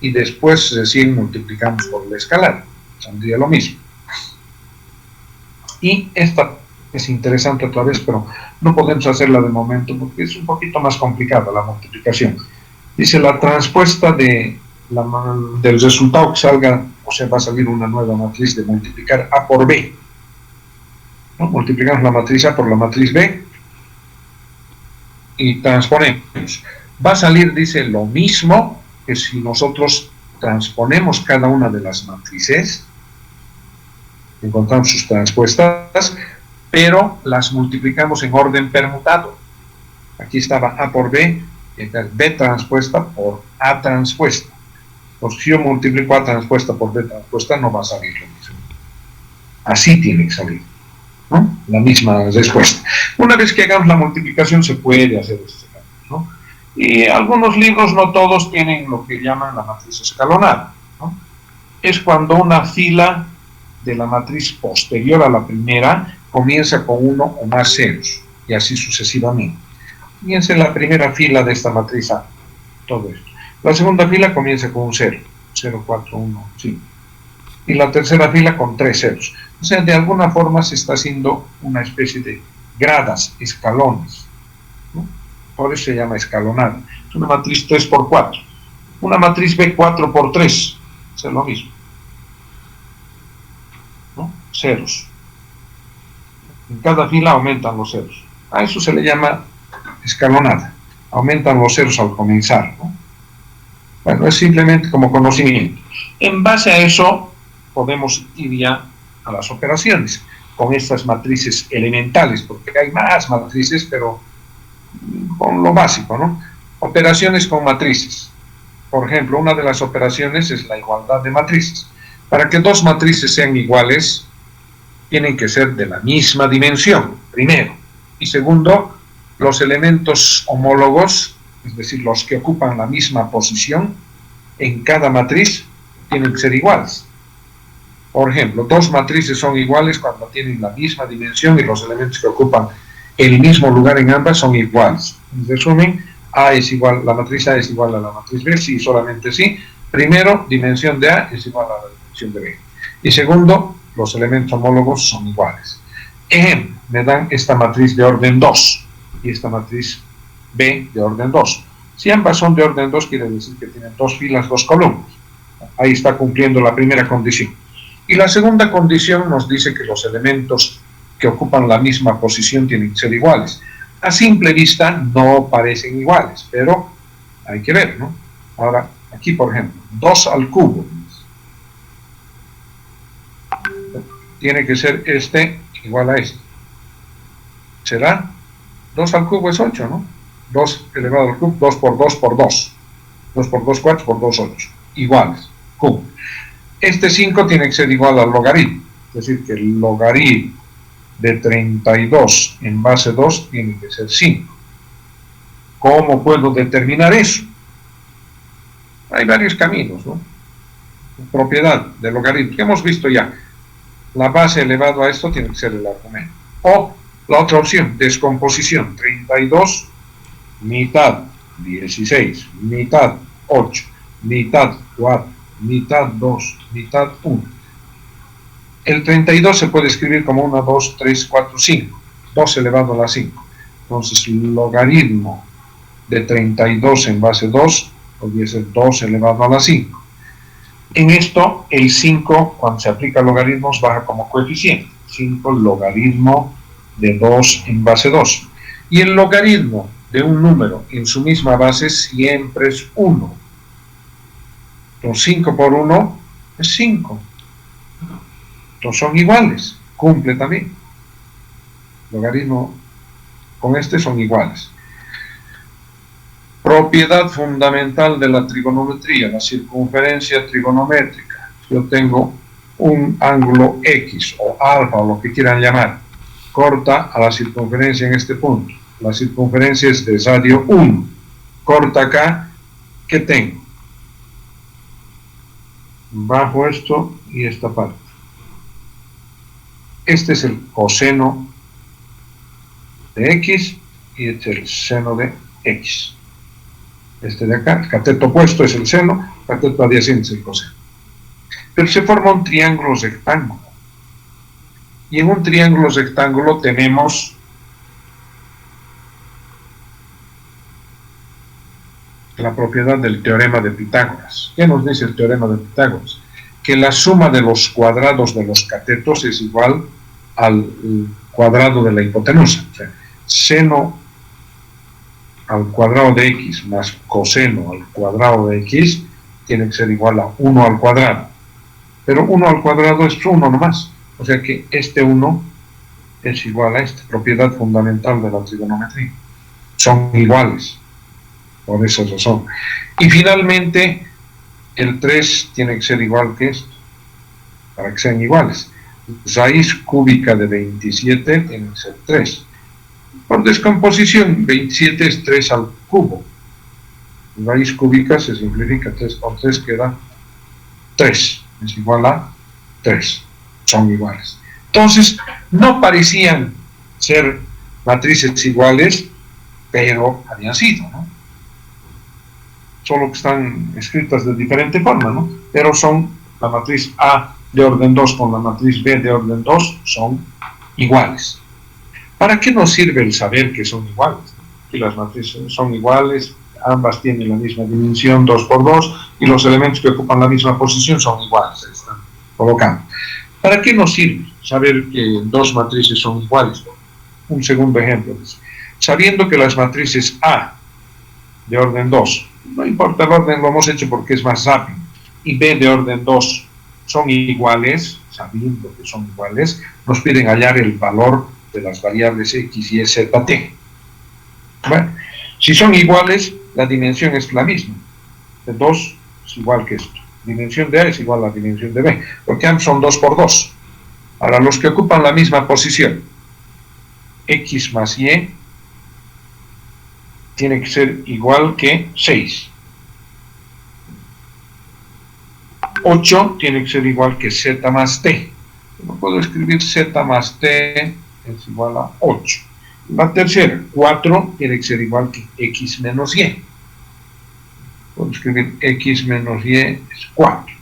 A: y después recién multiplicamos por el escalar, saldría lo mismo. Y esta es interesante otra vez, pero no podemos hacerla de momento porque es un poquito más complicada la multiplicación. Dice la transpuesta del resultado que salga, o sea, va a salir una nueva matriz de multiplicar A por B, ¿no? Multiplicamos la matriz A por la matriz B y transponemos. Va a salir, dice, lo mismo que si nosotros transponemos cada una de las matrices, encontramos sus transpuestas, pero las multiplicamos en orden permutado. Aquí estaba A por B, y acá es B transpuesta por A transpuesta. Pues si yo multiplico A transpuesta por B transpuesta, no va a salir lo mismo. Así tiene que salir, ¿no? La misma respuesta. Una vez que hagamos la multiplicación, se puede hacer este cambio, ¿no? Y algunos libros, no todos, tienen lo que llaman la matriz escalonada, ¿no? Es cuando una fila de la matriz posterior a la primera comienza con uno o más ceros, y así sucesivamente. Fíjense la primera fila de esta matriz A, todo esto. La segunda fila comienza con un 0, 0, 4, 1, 5. Y la tercera fila con 3 ceros. O sea, de alguna forma se está haciendo una especie de gradas, escalones, ¿no? Por eso se llama escalonada. Es una matriz 3 por 4. Una matriz B 4 por 3. Es lo mismo, ¿no? Ceros. En cada fila aumentan los ceros. A eso se le llama escalonada. Aumentan los ceros al comenzar, ¿no? Bueno, es simplemente como conocimiento. En base a eso, podemos ir ya a las operaciones con estas matrices elementales, porque hay más matrices, pero con lo básico, ¿no? Operaciones con matrices. Por ejemplo, una de las operaciones es la igualdad de matrices. Para que dos matrices sean iguales, tienen que ser de la misma dimensión, primero. Y segundo, los elementos homólogos, es decir, los que ocupan la misma posición en cada matriz, tienen que ser iguales. Por ejemplo, dos matrices son iguales cuando tienen la misma dimensión y los elementos que ocupan el mismo lugar en ambas son iguales. En resumen, A es igual, la matriz A es igual a la matriz B, sí, solamente sí. Primero, dimensión de A es igual a la dimensión de B. Y segundo, los elementos homólogos son iguales. Ejemplo, me dan esta matriz de orden 2 y esta matriz B de orden 2. Si ambas son de orden 2, quiere decir que tienen dos filas, dos columnas. Ahí está cumpliendo la primera condición. Y la segunda condición nos dice que los elementos que ocupan la misma posición tienen que ser iguales. A simple vista no parecen iguales, pero hay que ver, ¿no? Ahora, aquí por ejemplo, 2 al cubo. Tiene que ser este igual a este. ¿Será? 2 al cubo es 8, ¿no? 2 elevado al cubo, 2 por 2 por 2. 2 por 2, 4 por 2, 8. Iguales, cubo. Este 5 tiene que ser igual al logaritmo. Es decir, que el logaritmo de 32 en base 2 tiene que ser 5. ¿Cómo puedo determinar eso? Hay varios caminos, ¿no? Propiedad del logaritmo, que hemos visto ya. La base elevado a esto tiene que ser el argumento. O la otra opción, descomposición. 32, mitad 16, mitad 8, mitad 4, mitad 2, mitad 1. El 32 se puede escribir como 1, 2, 3, 4, 5. 2 elevado a la 5. Entonces, el logaritmo de 32 en base 2 podría ser 2 elevado a la 5. En esto, el 5, cuando se aplica logaritmos, baja como coeficiente. 5 logaritmo de 2 en base 2. Y el logaritmo de un número en su misma base siempre es 1. Entonces, 5 por 1 es 5. Entonces, son iguales. Cumple también. Logaritmo con este son iguales. Propiedad fundamental de la trigonometría, la circunferencia trigonométrica. Yo tengo un ángulo X o alfa o lo que quieran llamar, corta a la circunferencia en este punto. La circunferencia es de radio 1. Corta acá, ¿qué tengo? Bajo esto y esta parte. Este es el coseno de X y este es el seno de X. Este de acá, el cateto opuesto es el seno, el cateto adyacente es el coseno. Pero se forma un triángulo rectángulo. Y en un triángulo rectángulo tenemos la propiedad del teorema de Pitágoras. ¿Qué nos dice el teorema de Pitágoras? Que la suma de los cuadrados de los catetos es igual al cuadrado de la hipotenusa. O sea, seno al cuadrado de x más coseno al cuadrado de x tiene que ser igual a 1 al cuadrado. Pero 1 al cuadrado es 1 nomás. O sea que este 1 es igual a esta propiedad fundamental de la trigonometría. Son iguales, por esa razón. Y finalmente, el 3 tiene que ser igual que esto, para que sean iguales. Raíz cúbica de 27 tiene que ser 3. Por descomposición, 27 es 3 al cubo. Raíz cúbica se simplifica, 3 por 3 queda 3, es igual a 3, son iguales. Entonces, no parecían ser matrices iguales, pero habían sido, ¿no? Solo que están escritas de diferente forma, ¿no? Pero son, la matriz A de orden 2 con la matriz B de orden 2 son iguales. ¿Para qué nos sirve el saber que son iguales? Que las matrices son iguales, ambas tienen la misma dimensión, 2 por 2, y los elementos que ocupan la misma posición son iguales, se están colocando. ¿Para qué nos sirve saber que dos matrices son iguales? Un segundo ejemplo. Sabiendo que las matrices A de orden 2, no importa el orden, lo hemos hecho porque es más rápido, y B de orden 2 son iguales, sabiendo que son iguales, nos piden hallar el valor de las variables X, Y, Z, T. Bueno, si son iguales, la dimensión es la misma. De 2 es igual que esto. Dimensión de A es igual a la dimensión de B, porque ambos son 2 por 2. Ahora, los que ocupan la misma posición, X más Y, tiene que ser igual que 6. 8 tiene que ser igual que Z más T. No puedo escribir Z más T es igual a 8. La tercera, 4 tiene que ser igual que X menos Y. Puedo escribir X menos Y es 4.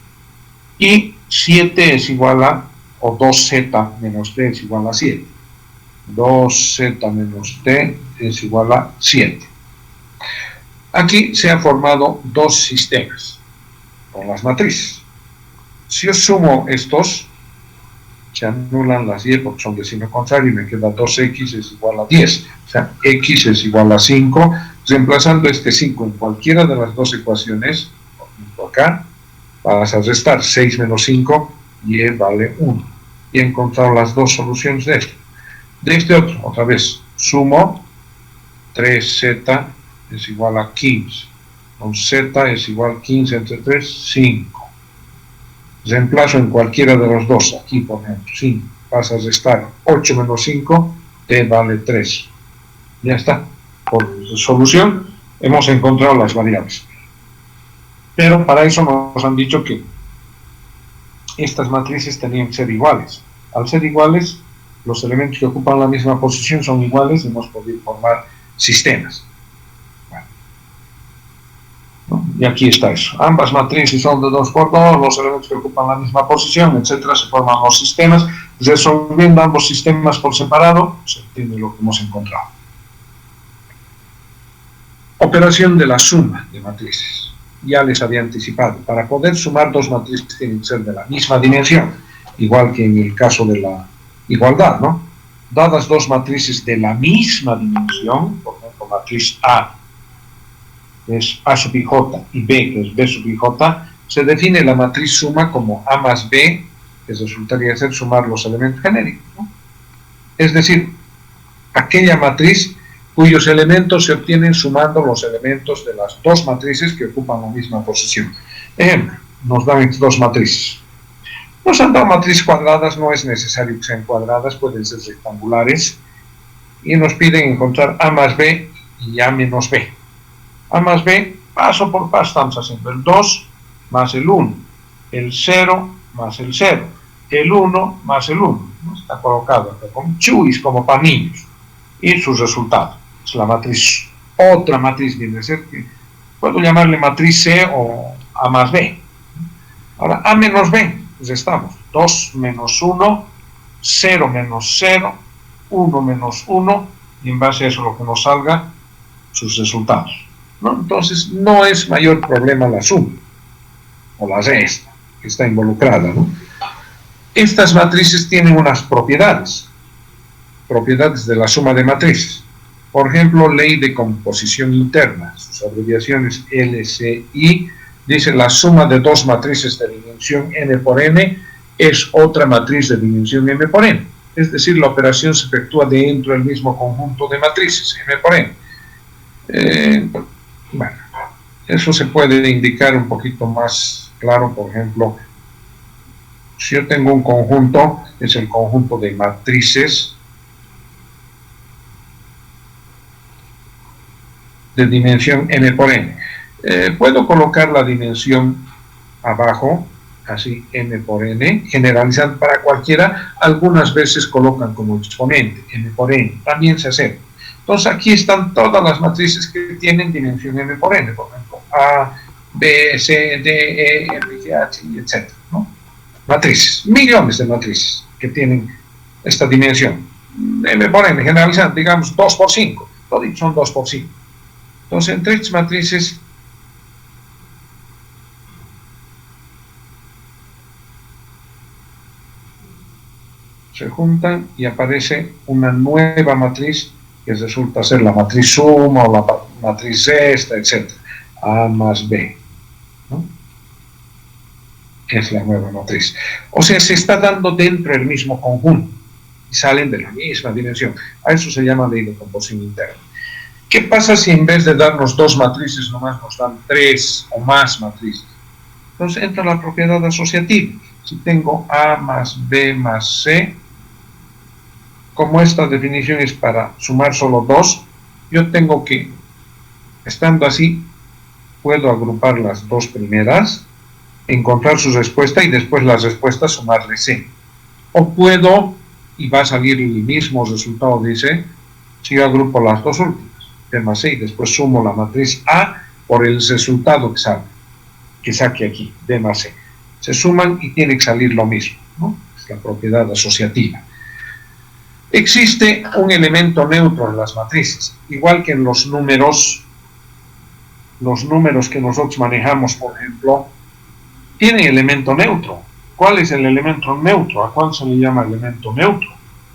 A: Y 7 es igual a, o 2Z menos T es igual a 7. 2Z menos T es igual a 7. Aquí se han formado dos sistemas con las matrices. Si yo sumo estos, se anulan las Y porque son de signo contrario y me queda 2X es igual a 10. O sea, X es igual a 5. Reemplazando este 5 en cualquiera de las dos ecuaciones, por ejemplo acá, vas a restar 6 menos 5, Y vale 1. Y he encontrado las dos soluciones de esto. De este otro, otra vez, sumo 3Z es igual a 15. Con Z es igual a 15 entre 3, 5. Reemplazo en cualquiera de los dos, aquí por ejemplo, 5. Vas a restar 8 menos 5, T vale 3. Ya está. Por solución hemos encontrado las variables. Pero para eso nos han dicho que estas matrices tenían que ser iguales. Al ser iguales, los elementos que ocupan la misma posición son iguales y hemos podido formar sistemas. Bueno. ¿No? Y aquí está eso. Ambas matrices son de 2 por 2, los elementos que ocupan la misma posición, etcétera, se forman los sistemas. Resolviendo ambos sistemas por separado, se obtiene lo que hemos encontrado. Operación de la suma de matrices. Ya les había anticipado. Para poder sumar dos matrices tienen que ser de la misma dimensión, igual que en el caso de la igualdad, ¿no? Dadas dos matrices de la misma dimensión, por ejemplo, matriz A es A sub ij y B que es B sub ij, se define la matriz suma como A más B, que resultaría ser sumar los elementos genéricos, ¿no? Es decir, aquella matriz cuyos elementos se obtienen sumando los elementos de las dos matrices que ocupan la misma posición. Ejemplo, nos dan dos matrices. Nos han dado matrices cuadradas, no es necesario que sean cuadradas, pueden ser rectangulares, y nos piden encontrar A más B y A menos B. A más B, paso por paso estamos haciendo el 2 más el 1, el 0 más el 0, el 1 más el 1. ¿No? Está colocado acá como chuis, como para niños, y su resultado es la matriz. Otra matriz viene a ser que puedo llamarle matriz C o A más B. Ahora, A menos B, restamos 2 menos 1, 0 menos 0, 1 menos 1, y en base a eso lo que nos salga, sus resultados, ¿no? Entonces, no es mayor problema la suma, o la resta, que está involucrada, ¿no? Estas matrices tienen unas propiedades de la suma de matrices. Por ejemplo, ley de composición interna, sus abreviaciones LCI, dice la suma de dos matrices de dimensión n por n es otra matriz de dimensión m por n. Es decir, la operación se efectúa dentro del mismo conjunto de matrices, m por n. Bueno, eso se puede indicar un poquito más claro, por ejemplo, si yo tengo un conjunto, es el conjunto de matrices de dimensión n por n. Puedo colocar la dimensión abajo, así n por n, generalizando para cualquiera. Algunas veces colocan como exponente n por n, también se hace. Entonces aquí están todas las matrices que tienen dimensión n por n, por ejemplo A, B, C, D, E, F, G, H, etc., ¿no? Matrices, millones de matrices que tienen esta dimensión m por n, generalizando, digamos 2 por 5, todos son 2 por 5. Entonces entre estas matrices se juntan y aparece una nueva matriz que resulta ser la matriz suma o la matriz esta, etc. A más B, ¿no? Es la nueva matriz. O sea, se está dando dentro del mismo conjunto y salen de la misma dimensión. A eso se llama ley de composición interna. ¿Qué pasa si en vez de darnos dos matrices nomás nos dan tres o más matrices? Entonces entra la propiedad asociativa. Si tengo A más B más C, como esta definición es para sumar solo dos, yo tengo que, estando así, puedo agrupar las dos primeras, encontrar su respuesta y después las respuestas sumarle C. O puedo, y va a salir el mismo resultado de C, si yo agrupo las dos últimas, B más C, y después sumo la matriz A por el resultado que saque aquí, B más C. Se suman y tiene que salir lo mismo, ¿no? Es la propiedad asociativa. Existe un elemento neutro en las matrices, igual que en los números que nosotros manejamos, por ejemplo, tienen elemento neutro. ¿Cuál es el elemento neutro? ¿A cuál se le llama elemento neutro?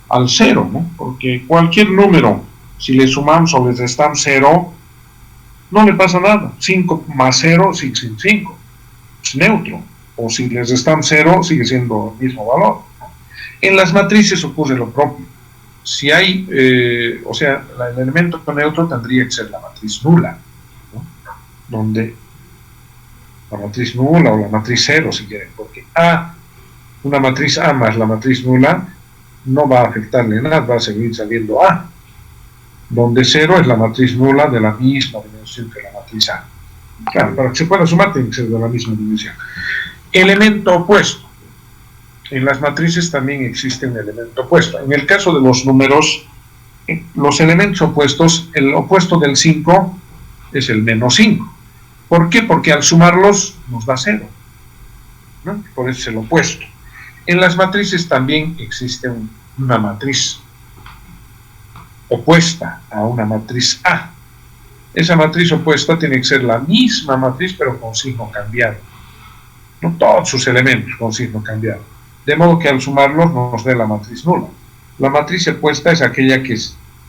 A: Al cero, ¿no? Porque cualquier número, si le sumamos o le restamos 0, no le pasa nada. 5 más 0 sigue siendo 5, es neutro. O si le restamos 0, sigue siendo el mismo valor, ¿no? En las matrices ocurre lo propio. Si hay, el elemento neutro tendría que ser la matriz nula, ¿no? Donde la matriz nula o la matriz 0, si quieren, porque una matriz A más la matriz nula no va a afectarle nada, va a seguir saliendo A, donde 0 es la matriz nula de la misma dimensión que la matriz A. Claro, para que se pueda sumar tiene que ser de la misma dimensión. Elemento opuesto. En las matrices también existe un elemento opuesto. En el caso de los números, los elementos opuestos, el opuesto del 5 es el menos 5. ¿Por qué? Porque al sumarlos nos da 0, ¿no? Por eso es el opuesto. En las matrices también existe una matriz opuesta a una matriz A. Esa matriz opuesta tiene que ser la misma matriz, pero con signo cambiado. No todos sus elementos con signo cambiado. De modo que al sumarlos nos dé la matriz nula. La matriz opuesta es aquella que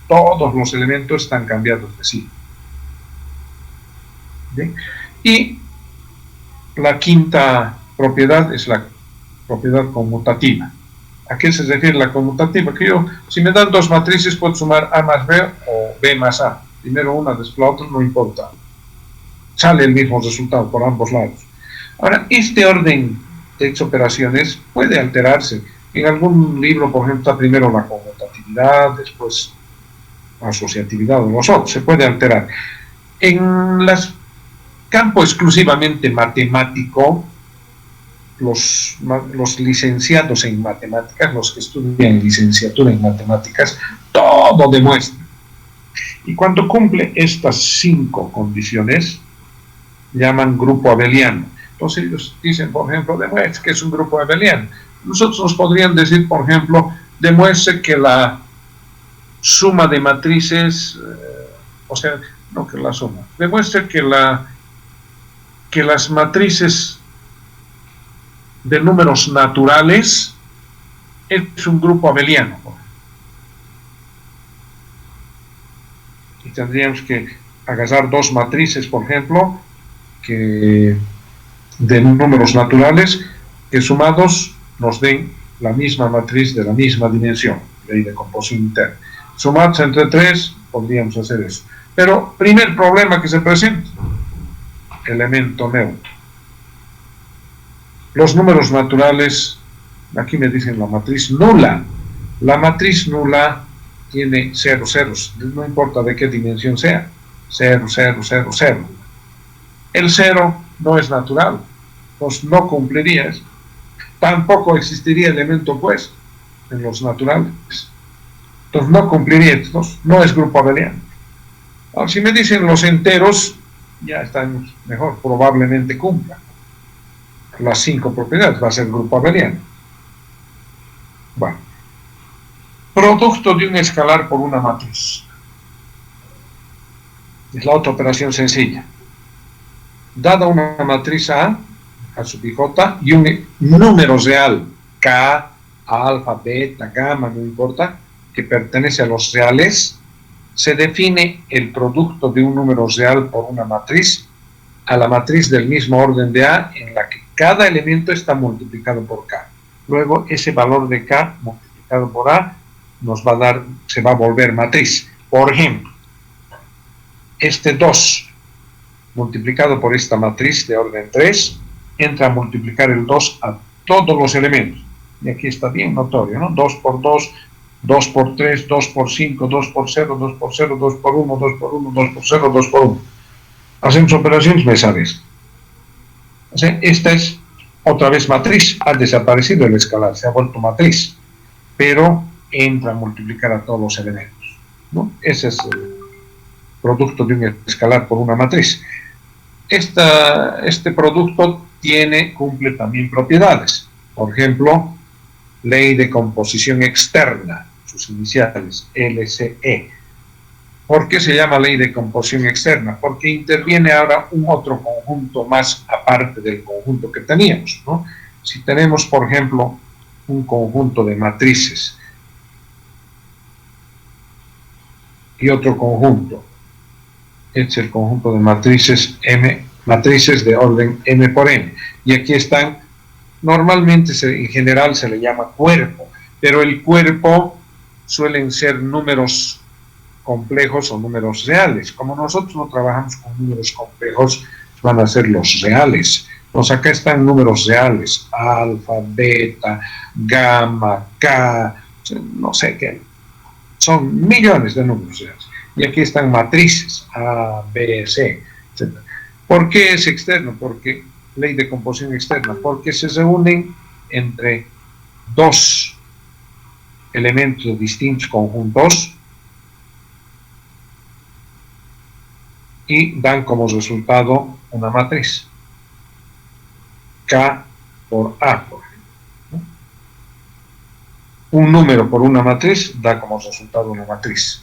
A: todos los elementos están cambiados de signo. ¿Bien? Y la quinta propiedad es la propiedad conmutativa. ¿A qué se refiere la conmutativa? Que yo, si me dan dos matrices, puedo sumar A más B o B más A. Primero una, después la otra, no importa. Sale el mismo resultado por ambos lados. Ahora, este orden de estas operaciones puede alterarse. En algún libro, por ejemplo, está primero la conmutatividad, después la asociatividad o los otros. Se puede alterar. En las campo exclusivamente matemático, los licenciados en matemáticas, los que estudian licenciatura en matemáticas, todo demuestra. Y cuando cumple estas 5 condiciones, llaman grupo abeliano. Entonces ellos dicen, por ejemplo, demuestre que es un grupo abeliano. Nosotros nos podrían decir, por ejemplo, demuestre que la suma de matrices, no que la suma, demuestre que las matrices de números naturales es un grupo abeliano. Y tendríamos que agarrar dos matrices, por ejemplo, que de números naturales que sumados nos den la misma matriz de la misma dimensión, ley de composición interna. Sumados entre 3, podríamos hacer eso. Pero, primer problema que se presenta, elemento neutro. Los números naturales, aquí me dicen la matriz nula. La matriz nula tiene 0 ceros, no importa de qué dimensión sea, 0, 0, 0, 0. El 0 no es natural, pues no cumpliría eso. Tampoco existiría elemento opuesto en los naturales. Entonces no cumpliría, entonces no es grupo abeliano. Ahora, si me dicen los enteros, ya están mejor, probablemente cumplan las 5 propiedades, va a ser grupo abeliano. Bueno, producto de un escalar por una matriz. Es la otra operación sencilla. Dada una matriz A sub i j, y un número real, K, alfa, beta, gamma, no importa, que pertenece a los reales, se define el producto de un número real por una matriz a la matriz del mismo orden de A, en la que cada elemento está multiplicado por K. Luego, ese valor de K multiplicado por A nos va a dar, se va a volver matriz. Por ejemplo, este 2 multiplicado por esta matriz de orden 3 entra a multiplicar el 2 a todos los elementos. Y aquí está bien notorio, ¿no? 2 por 2, 2 por 3, 2 por 5, 2 por 0, 2 por 0, 2 por 1, 2 por 1, 2 por 0, 2 por 1. Hacemos operaciones, me sabes. O sea, esta es otra vez matriz. Ha desaparecido el escalar, se ha vuelto matriz. Pero entra a multiplicar a todos los elementos, ¿no? Ese es el producto de un escalar por una matriz. Este producto cumple también propiedades. Por ejemplo, ley de composición externa, sus iniciales, LCE. ¿Por qué se llama ley de composición externa? Porque interviene ahora un otro conjunto más aparte del conjunto que teníamos, ¿no? Si tenemos, por ejemplo, un conjunto de matrices y otro conjunto, este es el conjunto de matrices M, matrices de orden M por N, y aquí están, normalmente en general se le llama cuerpo, pero el cuerpo suelen ser números complejos o números reales. Como nosotros no trabajamos con números complejos, van a ser los reales. Entonces acá están números reales, alfa, beta, gamma, K, no sé qué, son millones de números reales. Y aquí están matrices, A, B, C, etc. ¿Por qué es externo? Porque ley de composición externa, porque se reúnen entre dos elementos de distintos conjuntos y dan como resultado una matriz. K por A, por ejemplo, ¿no? Un número por una matriz da como resultado una matriz.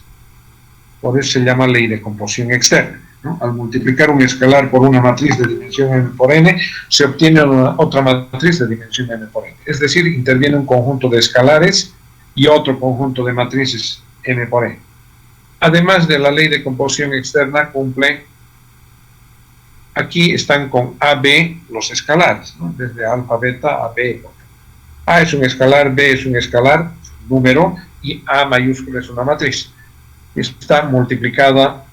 A: Por eso se llama ley de composición externa, ¿no? Al multiplicar un escalar por una matriz de dimensión m por n, se obtiene otra matriz de dimensión m por n. Es decir, interviene un conjunto de escalares y otro conjunto de matrices m por n. Además de la ley de composición externa, cumple, aquí están con AB los escalares, ¿no? Desde alfa, beta a B. A es un escalar, B es un escalar, número, y A mayúscula es una matriz. Está multiplicada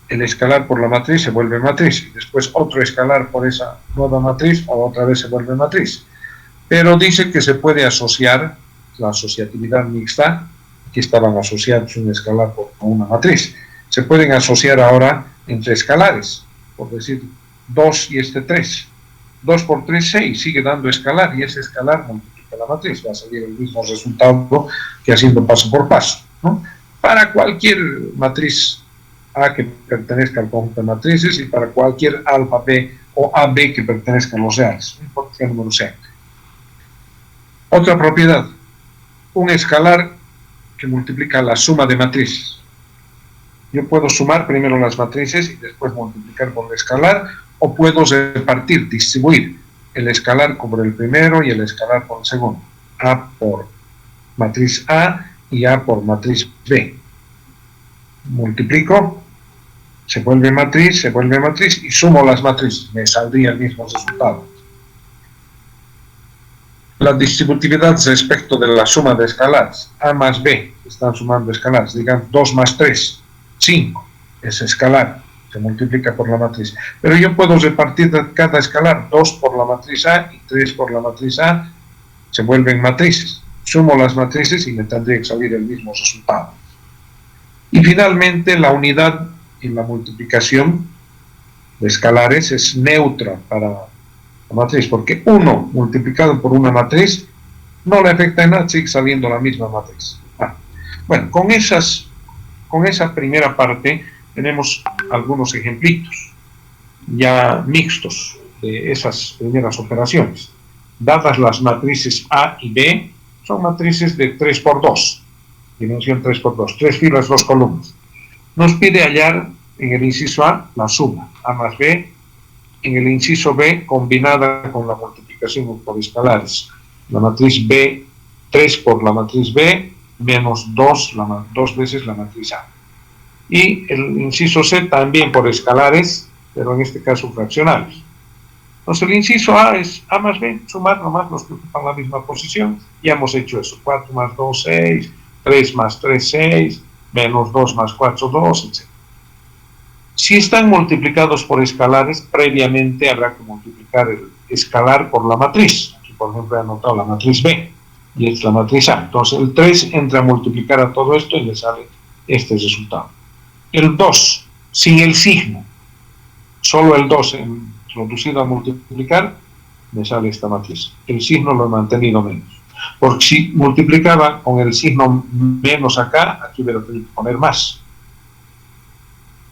A: el escalar por la matriz, se vuelve matriz, y después otro escalar por esa nueva matriz, o otra vez se vuelve matriz. Pero dice que se puede asociar, la asociatividad mixta, aquí estaban asociados un escalar por una matriz, se pueden asociar ahora entre escalares, por decir 2 y este 3. 2 por 3, 6, sigue dando escalar, y ese escalar multiplica la matriz, va a salir el mismo resultado que haciendo paso por paso, ¿no? Para cualquier matriz A que pertenezca al conjunto de matrices y para cualquier alfa B o AB que pertenezca a los reales, no importa qué número sea. Otra propiedad, un escalar que multiplica la suma de matrices. Yo puedo sumar primero las matrices y después multiplicar por el escalar, o puedo repartir, distribuir el escalar por el primero y el escalar por el segundo. A por matriz A y A por matriz B. Multiplico se vuelve matriz y sumo las matrices, me saldría el mismo resultado. La distributividad respecto de la suma de escalares, A más B, están sumando escalares, digamos 2 más 3, 5, es escalar, se multiplica por la matriz. Pero yo puedo repartir cada escalar, 2 por la matriz A y 3 por la matriz A, se vuelven matrices. Sumo las matrices y me tendría que salir el mismo resultado. Y finalmente, la unidad en la multiplicación de escalares es neutra para la matriz, porque 1 multiplicado por una matriz no le afecta en nada, sigue saliendo la misma matriz. Bueno, con esa primera parte tenemos algunos ejemplitos ya mixtos de esas primeras operaciones. Dadas las matrices A y B, son matrices de 3 por 2, dimensión 3 por 2, 3 filas, 2 columnas. Nos pide hallar en el inciso A la suma, A más B, en el inciso B combinada con la multiplicación por escalares. La matriz B, 3 por la matriz B, menos 2 veces la matriz A. Y el inciso C también por escalares, pero en este caso fraccionales. Entonces el inciso A es A más B, sumar nomás los que ocupan la misma posición. Ya hemos hecho eso, 4 más 2, 6, 3 más 3, 6, menos 2 más 4, 2, etc. Si están multiplicados por escalares, previamente habrá que multiplicar el escalar por la matriz. Aquí, por ejemplo, he anotado la matriz B, y es la matriz A. Entonces el 3 entra a multiplicar a todo esto y le sale este resultado. El 2, sin el signo, solo el 2 introducido a multiplicar, me sale esta matriz. El signo lo he mantenido menos. Porque si multiplicaba con el signo menos acá, aquí hubiera tenido que poner más.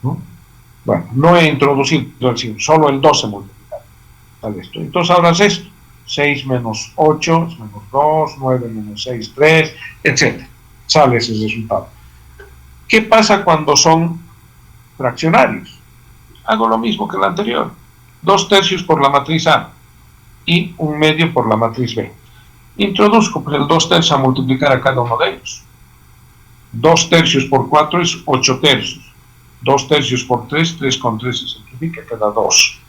A: ¿No? Bueno, no he introducido el signo, solo el 2 se multiplica. Entonces ahora es esto. 6 menos 8 es menos 2, 9 menos 6, 3, etc. Sale ese resultado. ¿Qué pasa cuando son fraccionarios? Hago lo mismo que el anterior. 2 tercios por la matriz A y 1/2 por la matriz B. Introduzco el 2 tercios a multiplicar a cada uno de ellos. 2 tercios por 4 es 8 tercios. 2 tercios por 3, 3 con 3 se simplifica, queda 2.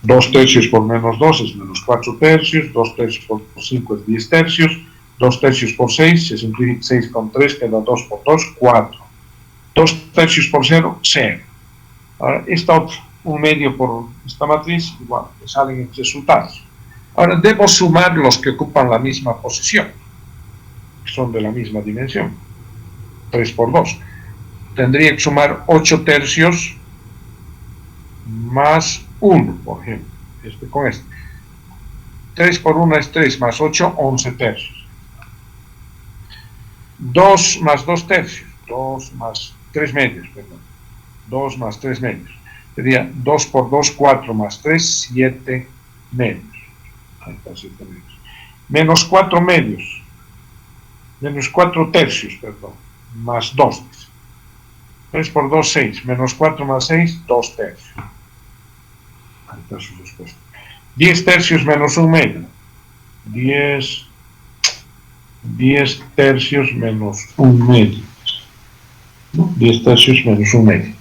A: 2 tercios por menos 2 es menos 4 tercios. 2 tercios por 5 es 10 tercios. 2 tercios por 6 se simplifica, 6 con 3 queda 2 por 2, 4. 2 tercios por 0, 0. Ahora, esta otra, 1/2 por esta matriz, igual, me salen estos resultados. Ahora, debo sumar los que ocupan la misma posición, que son de la misma dimensión, 3 por 2. Tendría que sumar 8 tercios más 1, por ejemplo, con este. 3 por 1 es 3, más 8, 11 tercios. 2 más 2 tercios, 2 más 3 medios, perdón. 2 más 3 medios. Sería 2 por 2, 4 más 3, 7 medios. Ahí está, 7 medios. Menos 4 medios. Menos 4 tercios, perdón. Más 2. 3 por 2, 6. Menos 4 más 6, 2 tercios. Ahí está su respuesta. 10 tercios menos 1 medio. 10 tercios menos 1 medio. 10 tercios menos 1 medio.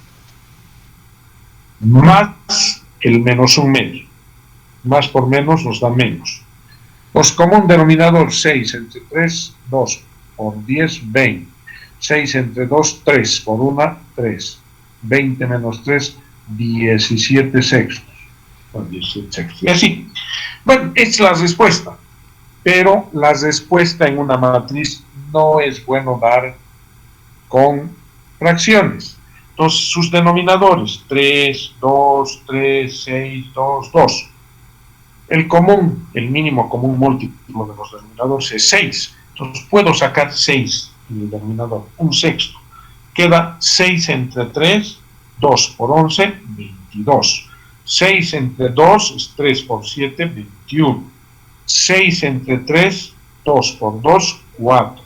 A: Más el menos 1 medio. Más por menos nos da menos. Pues común denominador 6 entre 3, 2 por 10, 20. 6 entre 2, 3 por 1, 3. 20 menos 3, 17 sextos. Bueno, 17 sextos. Y así. Bueno, es la respuesta. Pero la respuesta en una matriz no es bueno dar con fracciones. Entonces, sus denominadores, 3, 2, 3, 6, 2, 2. El común, el mínimo común múltiplo de los denominadores es 6. Entonces, puedo sacar 6 en el denominador, 1 sexto. Queda 6 entre 3, 2 por 11, 22. 6 entre 2 es 3 por 7, 21. 6 entre 3, 2 por 2, 4.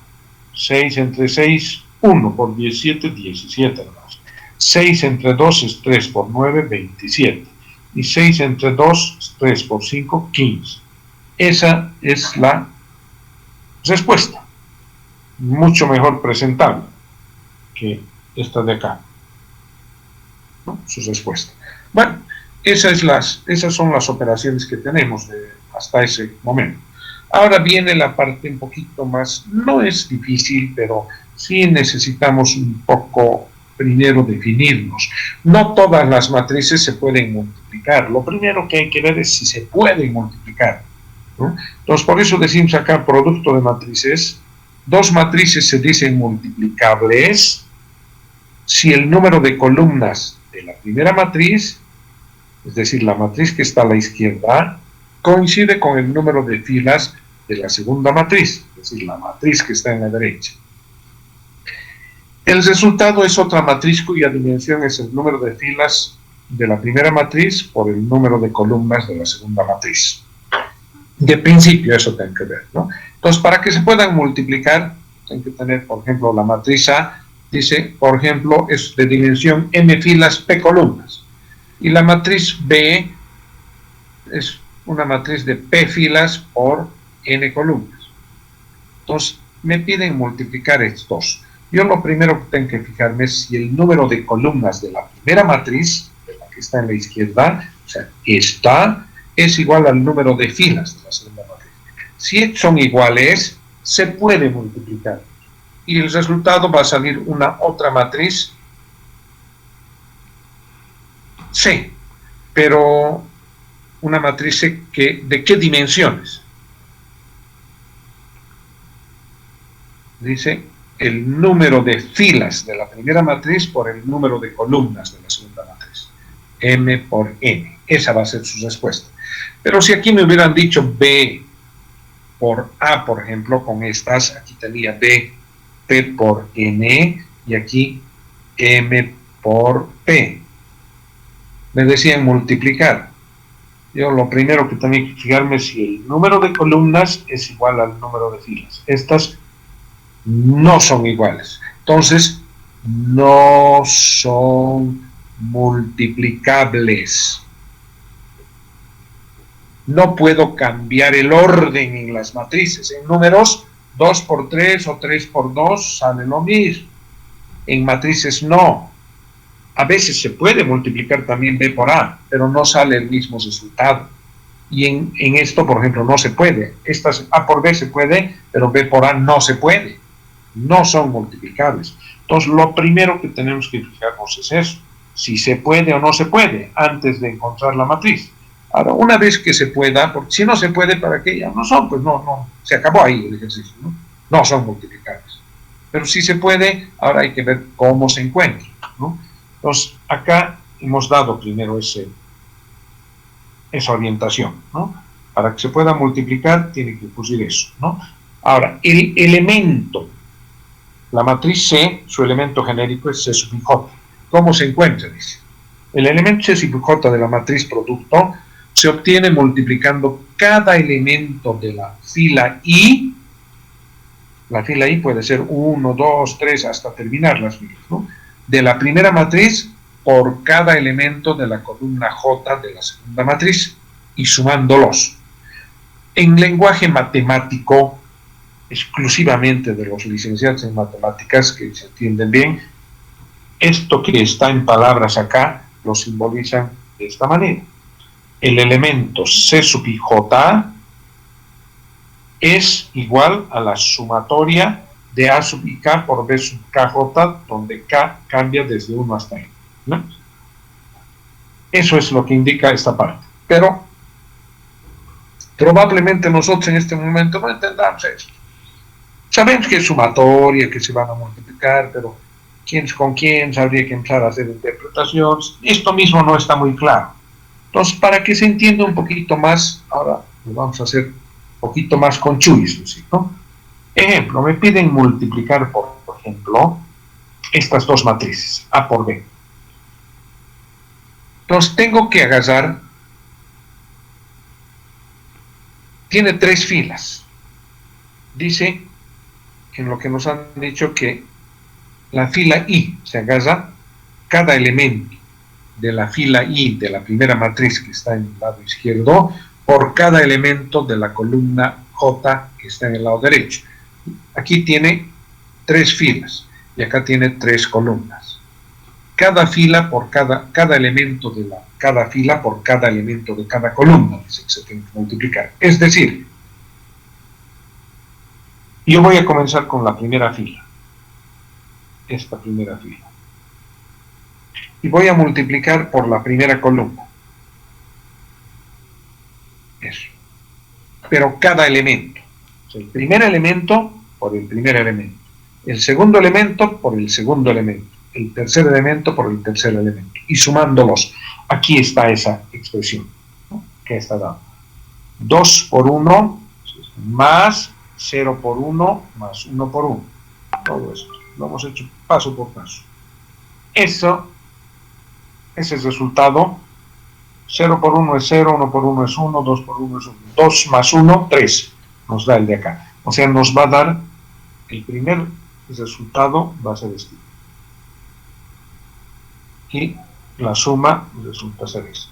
A: 6 entre 6, 1 por 17, 17. 6 entre 2 es 3 por 9, 27. Y 6 entre 2 es 3 por 5, 15. Esa es la respuesta. Mucho mejor presentable que esta de acá. ¿no? Su respuesta. Bueno, esas son las operaciones que tenemos hasta ese momento. Ahora viene la parte un poquito más, no es difícil, pero sí necesitamos un poco primero definirnos. No todas las matrices se pueden multiplicar. Lo primero que hay que ver es si se pueden multiplicar, ¿no? Entonces, por eso decimos acá producto de matrices. Dos matrices se dicen multiplicables si el número de columnas de la primera matriz, es decir, la matriz que está a la izquierda, coincide con el número de filas de la segunda matriz, es decir, la matriz que está en la derecha. El resultado es otra matriz cuya dimensión es el número de filas de la primera matriz por el número de columnas de la segunda matriz. De principio eso tiene que ver, ¿no? Entonces, para que se puedan multiplicar, hay que tener, por ejemplo, la matriz A, dice, por ejemplo, es de dimensión m filas p columnas. Y la matriz B es una matriz de p filas por n columnas. Entonces, me piden multiplicar estos. Yo lo primero que tengo que fijarme es si el número de columnas de la primera matriz, de la que está en la izquierda, o sea, esta, es igual al número de filas de la segunda matriz. Si son iguales, se puede multiplicar. Y el resultado va a salir una otra matriz C, pero una matriz C ¿de qué dimensiones? Dice el número de filas de la primera matriz por el número de columnas de la segunda matriz. M por N. Esa va a ser su respuesta. Pero si aquí me hubieran dicho B por A, por ejemplo, con estas, aquí tenía B, P por N, y aquí M por P. Me decían multiplicar. Yo lo primero que tenía que fijarme es si el número de columnas es igual al número de filas. Estas no son iguales. Entonces, no son multiplicables. No puedo cambiar el orden en las matrices. En números, 2 por 3 o 3 por 2 sale lo mismo. En matrices no. A veces se puede multiplicar también B por A, pero no sale el mismo resultado. Y en esto, por ejemplo, no se puede. Estas A por B se puede, pero B por A no se puede. No son multiplicables. Entonces, lo primero que tenemos que fijarnos es eso. Si se puede o no se puede, antes de encontrar la matriz. Ahora, una vez que se pueda, porque si no se puede, ¿para qué? Ya no son, pues no, se acabó ahí el ejercicio, ¿no? No son multiplicables. Pero si se puede, ahora hay que ver cómo se encuentra, ¿no? Entonces, acá hemos dado primero esa orientación, ¿no? Para que se pueda multiplicar, tiene que ocurrir eso, ¿no? Ahora, el elemento, la matriz C, su elemento genérico es C sub J. ¿Cómo se encuentra? Dice. El elemento C sub J de la matriz producto se obtiene multiplicando cada elemento de la fila I. La fila I puede ser 1, 2, 3, hasta terminar las filas, ¿no? De la primera matriz por cada elemento de la columna J de la segunda matriz y sumándolos. En lenguaje matemático, exclusivamente de los licenciados en matemáticas que se entienden bien, esto que está en palabras acá lo simbolizan de esta manera. El elemento C sub J es igual a la sumatoria de A sub K por B sub KJ, donde K cambia desde 1 hasta N, ¿no? Eso es lo que indica esta parte. Pero probablemente nosotros en este momento no entendamos esto. Sabemos que es sumatoria, que se van a multiplicar, pero quién es con quién, habría que empezar a hacer interpretaciones. Esto mismo no está muy claro. Entonces, para que se entienda un poquito más, ahora lo vamos a hacer un poquito más conchuis, ¿no? Ejemplo, me piden multiplicar, por ejemplo, estas dos matrices, A por B. Entonces, tengo que agarrar, tiene 3 filas. Dice, en lo que nos han dicho, que la fila I se agarra cada elemento de la fila I de la primera matriz que está en el lado izquierdo por cada elemento de la columna J que está en el lado derecho. Aquí tiene 3 filas y acá tiene 3 columnas. cada fila por cada elemento de cada fila por cada elemento de cada columna, que se tiene que multiplicar. Es decir, yo voy a comenzar con la primera fila, esta primera fila, y voy a multiplicar por la primera columna. Eso. Pero cada elemento. O sea, el primer elemento por el primer elemento. El segundo elemento por el segundo elemento. El tercer elemento por el tercer elemento. Y sumándolos. Aquí está esa expresión, ¿no?, que está dada. 2 por 1 más 0 por 1 más 1 por 1. Todo esto. Lo hemos hecho paso por paso. Eso es el resultado. 0 por 1 es 0, 1 por 1 es 1, 2 por 1 es 1. 2 más 1, 3. Nos da el de acá. O sea, nos va a dar el primer resultado, va a ser este. Y la suma resulta ser esta.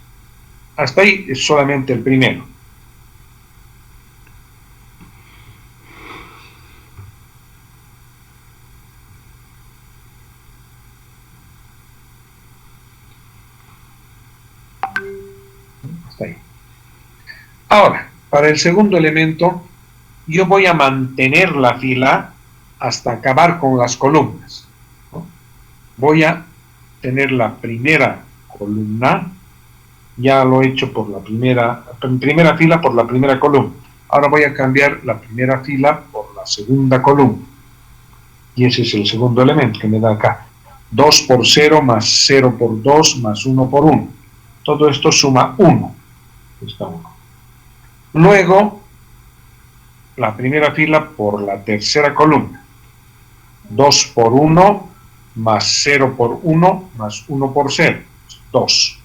A: Hasta ahí es solamente el primero. Hasta ahí. Ahora, para el segundo elemento, yo voy a mantener la fila hasta acabar con las columnas, ¿no? Voy a tener la primera columna, ya lo he hecho por la primera fila por la primera columna. Ahora voy a cambiar la primera fila por la segunda columna. Y ese es el segundo elemento que me da acá. 2 por 0 más 0 por 2 más 1 por 1. Todo esto suma 1. Está 1. Luego, la primera fila por la tercera columna. 2 por 1 más 0 por 1 más 1 por 0. 2.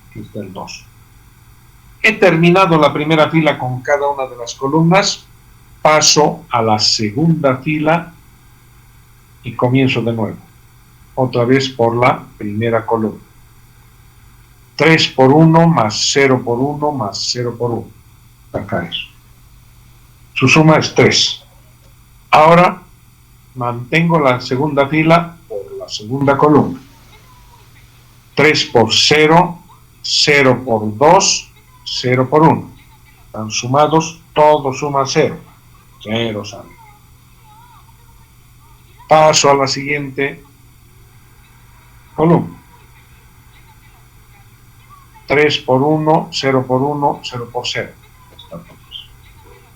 A: Aquí está el 2. He terminado la primera fila con cada una de las columnas. Paso a la segunda fila y comienzo de nuevo. Otra vez por la primera columna. 3 por 1 más 0 por 1 más 0 por 1. Acá es. Su suma es 3. Ahora mantengo la segunda fila por la segunda columna. 3 por 0, 0 por 2, 0 por 1. Están sumados, todo suma 0. 0 sale. Paso a la siguiente columna. 3 por 1, 0 por 1, 0 por 0.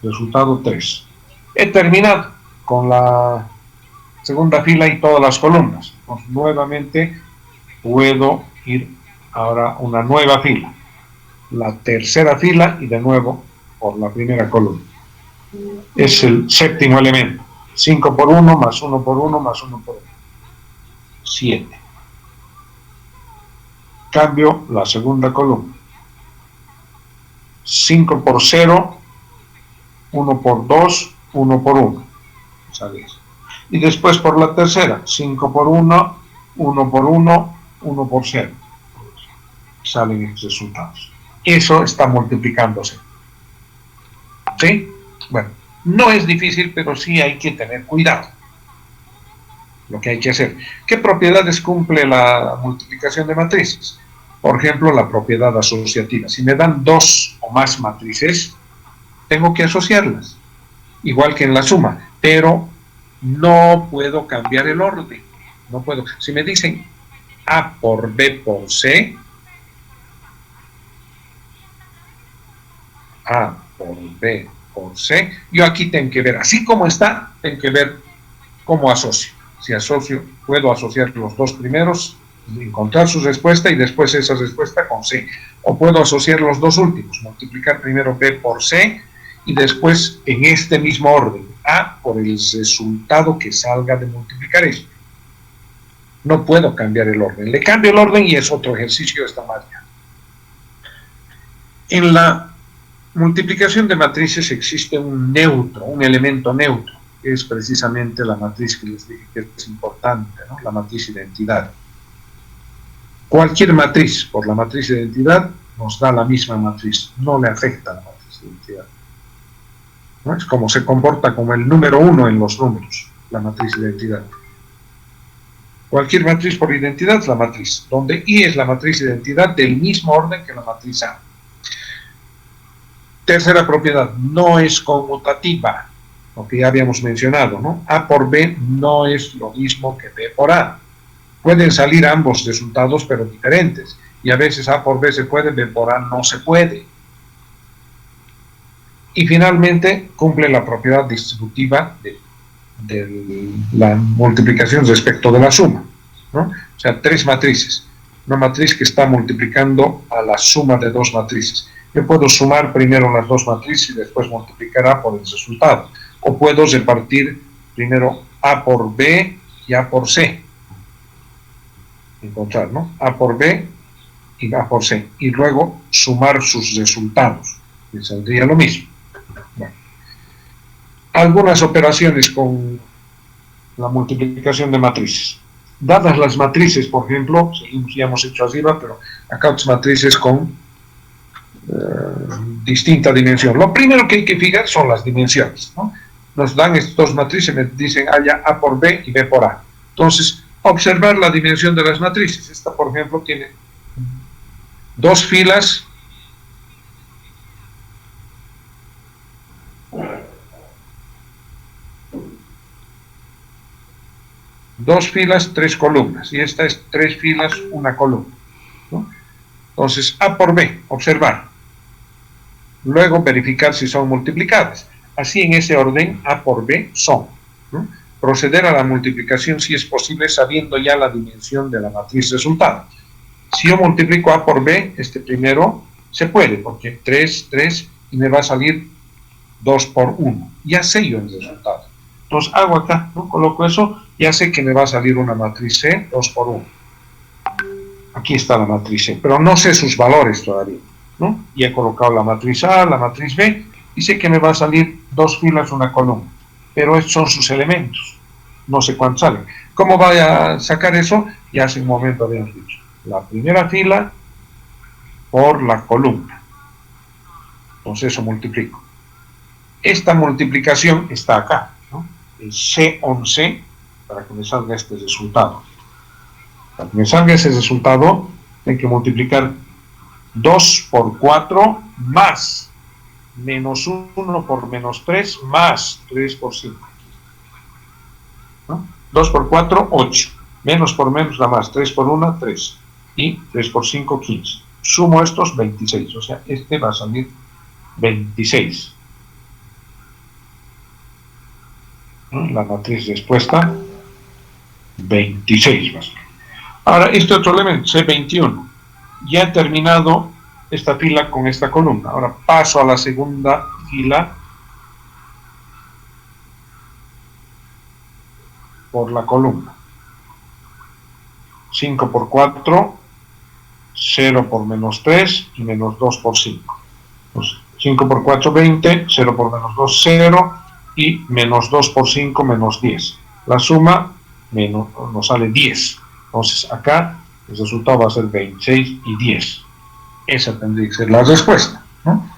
A: Resultado 3. He terminado con la segunda fila y todas las columnas. Pues nuevamente puedo ir ahora a una nueva fila. La tercera fila y de nuevo por la primera columna. Es el séptimo elemento. 5 por 1 más 1 por 1 más 1 por 1. 7. Cambio la segunda columna. 5 por 0, 1 por 2, 1 por 1. ¿Sabes? Y después por la tercera, 5 por 1, 1 por 1, 1 por 0. Salen estos resultados. Eso está multiplicándose. ¿Sí? Bueno, no es difícil, pero sí hay que tener cuidado. Lo que hay que hacer. ¿Qué propiedades cumple la multiplicación de matrices? Por ejemplo, la propiedad asociativa. Si me dan 2 o más matrices, tengo que asociarlas, igual que en la suma, pero no puedo cambiar el orden. No puedo. Si me dicen A por B por C, A por B por C, yo aquí tengo que ver, así como está, tengo que ver cómo asocio. Si asocio, puedo asociar los dos primeros, encontrar su respuesta y después esa respuesta con C. O puedo asociar los dos últimos, multiplicar primero B por C y después en este mismo orden, A por el resultado que salga de multiplicar esto. No puedo cambiar el orden. Le cambio el orden y es otro ejercicio de esta manera. En la multiplicación de matrices existe un neutro, un elemento neutro, que es precisamente la matriz que les dije que es importante, ¿no? La matriz identidad. Cualquier matriz por la matriz de identidad nos da la misma matriz, no le afecta a la matriz de identidad. ¿No? Es como se comporta como el número 1 en los números, la matriz de identidad. Cualquier matriz por identidad es la matriz, donde I es la matriz identidad del mismo orden que la matriz A. Tercera propiedad, no es conmutativa, lo que ya habíamos mencionado, ¿no? A por B no es lo mismo que B por A. Pueden salir ambos resultados, pero diferentes. Y a veces A por B se puede, B por A no se puede. Y finalmente, cumple la propiedad distributiva de la multiplicación respecto de la suma, ¿no? O sea, tres matrices. Una matriz que está multiplicando a la suma de dos matrices. Yo puedo sumar primero las dos matrices y después multiplicar A por el resultado. O puedo repartir primero A por B y A por C. Encontrar, ¿no? A por B y A por C. Y luego sumar sus resultados. Que saldría lo mismo. Bueno. Algunas operaciones con la multiplicación de matrices. Dadas las matrices, por ejemplo, ya hemos hecho arriba, pero acá otras matrices con distinta dimensión. Lo primero que hay que fijar son las dimensiones, ¿no? Nos dan estas dos matrices, me dicen haya A por B y B por A. Entonces, observar la dimensión de las matrices. Esta, por ejemplo, tiene dos filas tres columnas, y esta es tres filas, una columna, ¿no? Entonces, A por B, observar. Luego verificar si son multiplicadas. Así en ese orden, A por B son, ¿no? Proceder a la multiplicación si es posible sabiendo ya la dimensión de la matriz resultado. Si yo multiplico A por B, este primero, se puede, porque 3, 3, y me va a salir 2 por 1. Ya sé yo el resultado. Entonces hago acá, ¿no? Coloco eso, ya sé que me va a salir una matriz C, 2 por 1. Aquí está la matriz C, pero no sé sus valores todavía, ¿no? Y he colocado la matriz A, la matriz B, y sé que me va a salir dos filas, una columna. Pero estos son sus elementos. No sé cuántos salen. ¿Cómo voy a sacar eso? Ya hace un momento habíamos dicho. La primera fila por la columna. Entonces eso multiplico. Esta multiplicación está acá, ¿no? El C11, para que me salga este resultado. Para que me salga ese resultado, tengo que multiplicar 2 por 4 más menos 1 por menos 3 más 3 por 5. ¿No? 2 por 4, 8. Menos por menos da más. 3 por 1, 3. Y 3 por 5, 15. Sumo estos, 26. O sea, este va a salir 26. ¿No? La matriz respuesta, 26 va a ser. Ahora, este otro elemento, C21. Ya he terminado esta fila con esta columna. Ahora paso a la segunda fila por la columna. 5 por 4, 0 por menos 3 y menos 2 por 5. Pues 5 por 4, 20, 0 por menos 2, 0 y menos 2 por 5, menos 10. La suma nos sale 10. Entonces acá el resultado va a ser 26 y 10. Esa tendría que ser la respuesta, ¿no?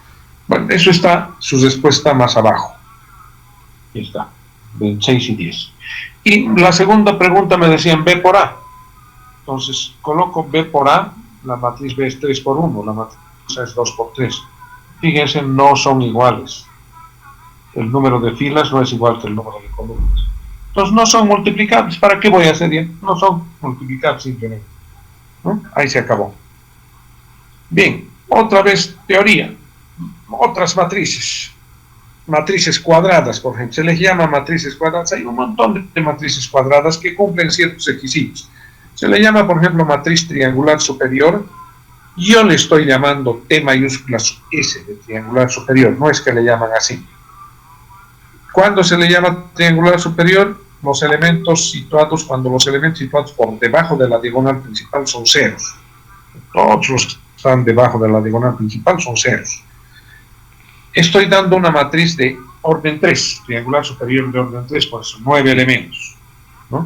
A: Bueno, eso está, su respuesta más abajo. Aquí está, 26 y 10. Y la segunda pregunta me decían B por A. Entonces, coloco B por A, la matriz B es 3 por 1, la matriz A es 2 por 3. Fíjense, no son iguales. El número de filas no es igual que el número de columnas. Entonces, no son multiplicables. ¿Para qué voy a hacer bien? No son multiplicables simplemente, ¿no? Ahí se acabó. Bien, otra vez teoría. Otras matrices. Matrices cuadradas, por ejemplo. Se les llama matrices cuadradas. Hay un montón de matrices cuadradas que cumplen ciertos requisitos. Se le llama, por ejemplo, matriz triangular superior. Yo le estoy llamando T mayúscula S de triangular superior. No es que le llaman así. ¿Cuándo se le llama triangular superior? Los elementos situados, cuando los elementos situados por debajo de la diagonal principal son ceros. Todos los que están debajo de la diagonal principal son ceros. Estoy dando una matriz de orden 3, triangular superior de orden 3, por eso 9 elementos, ¿no?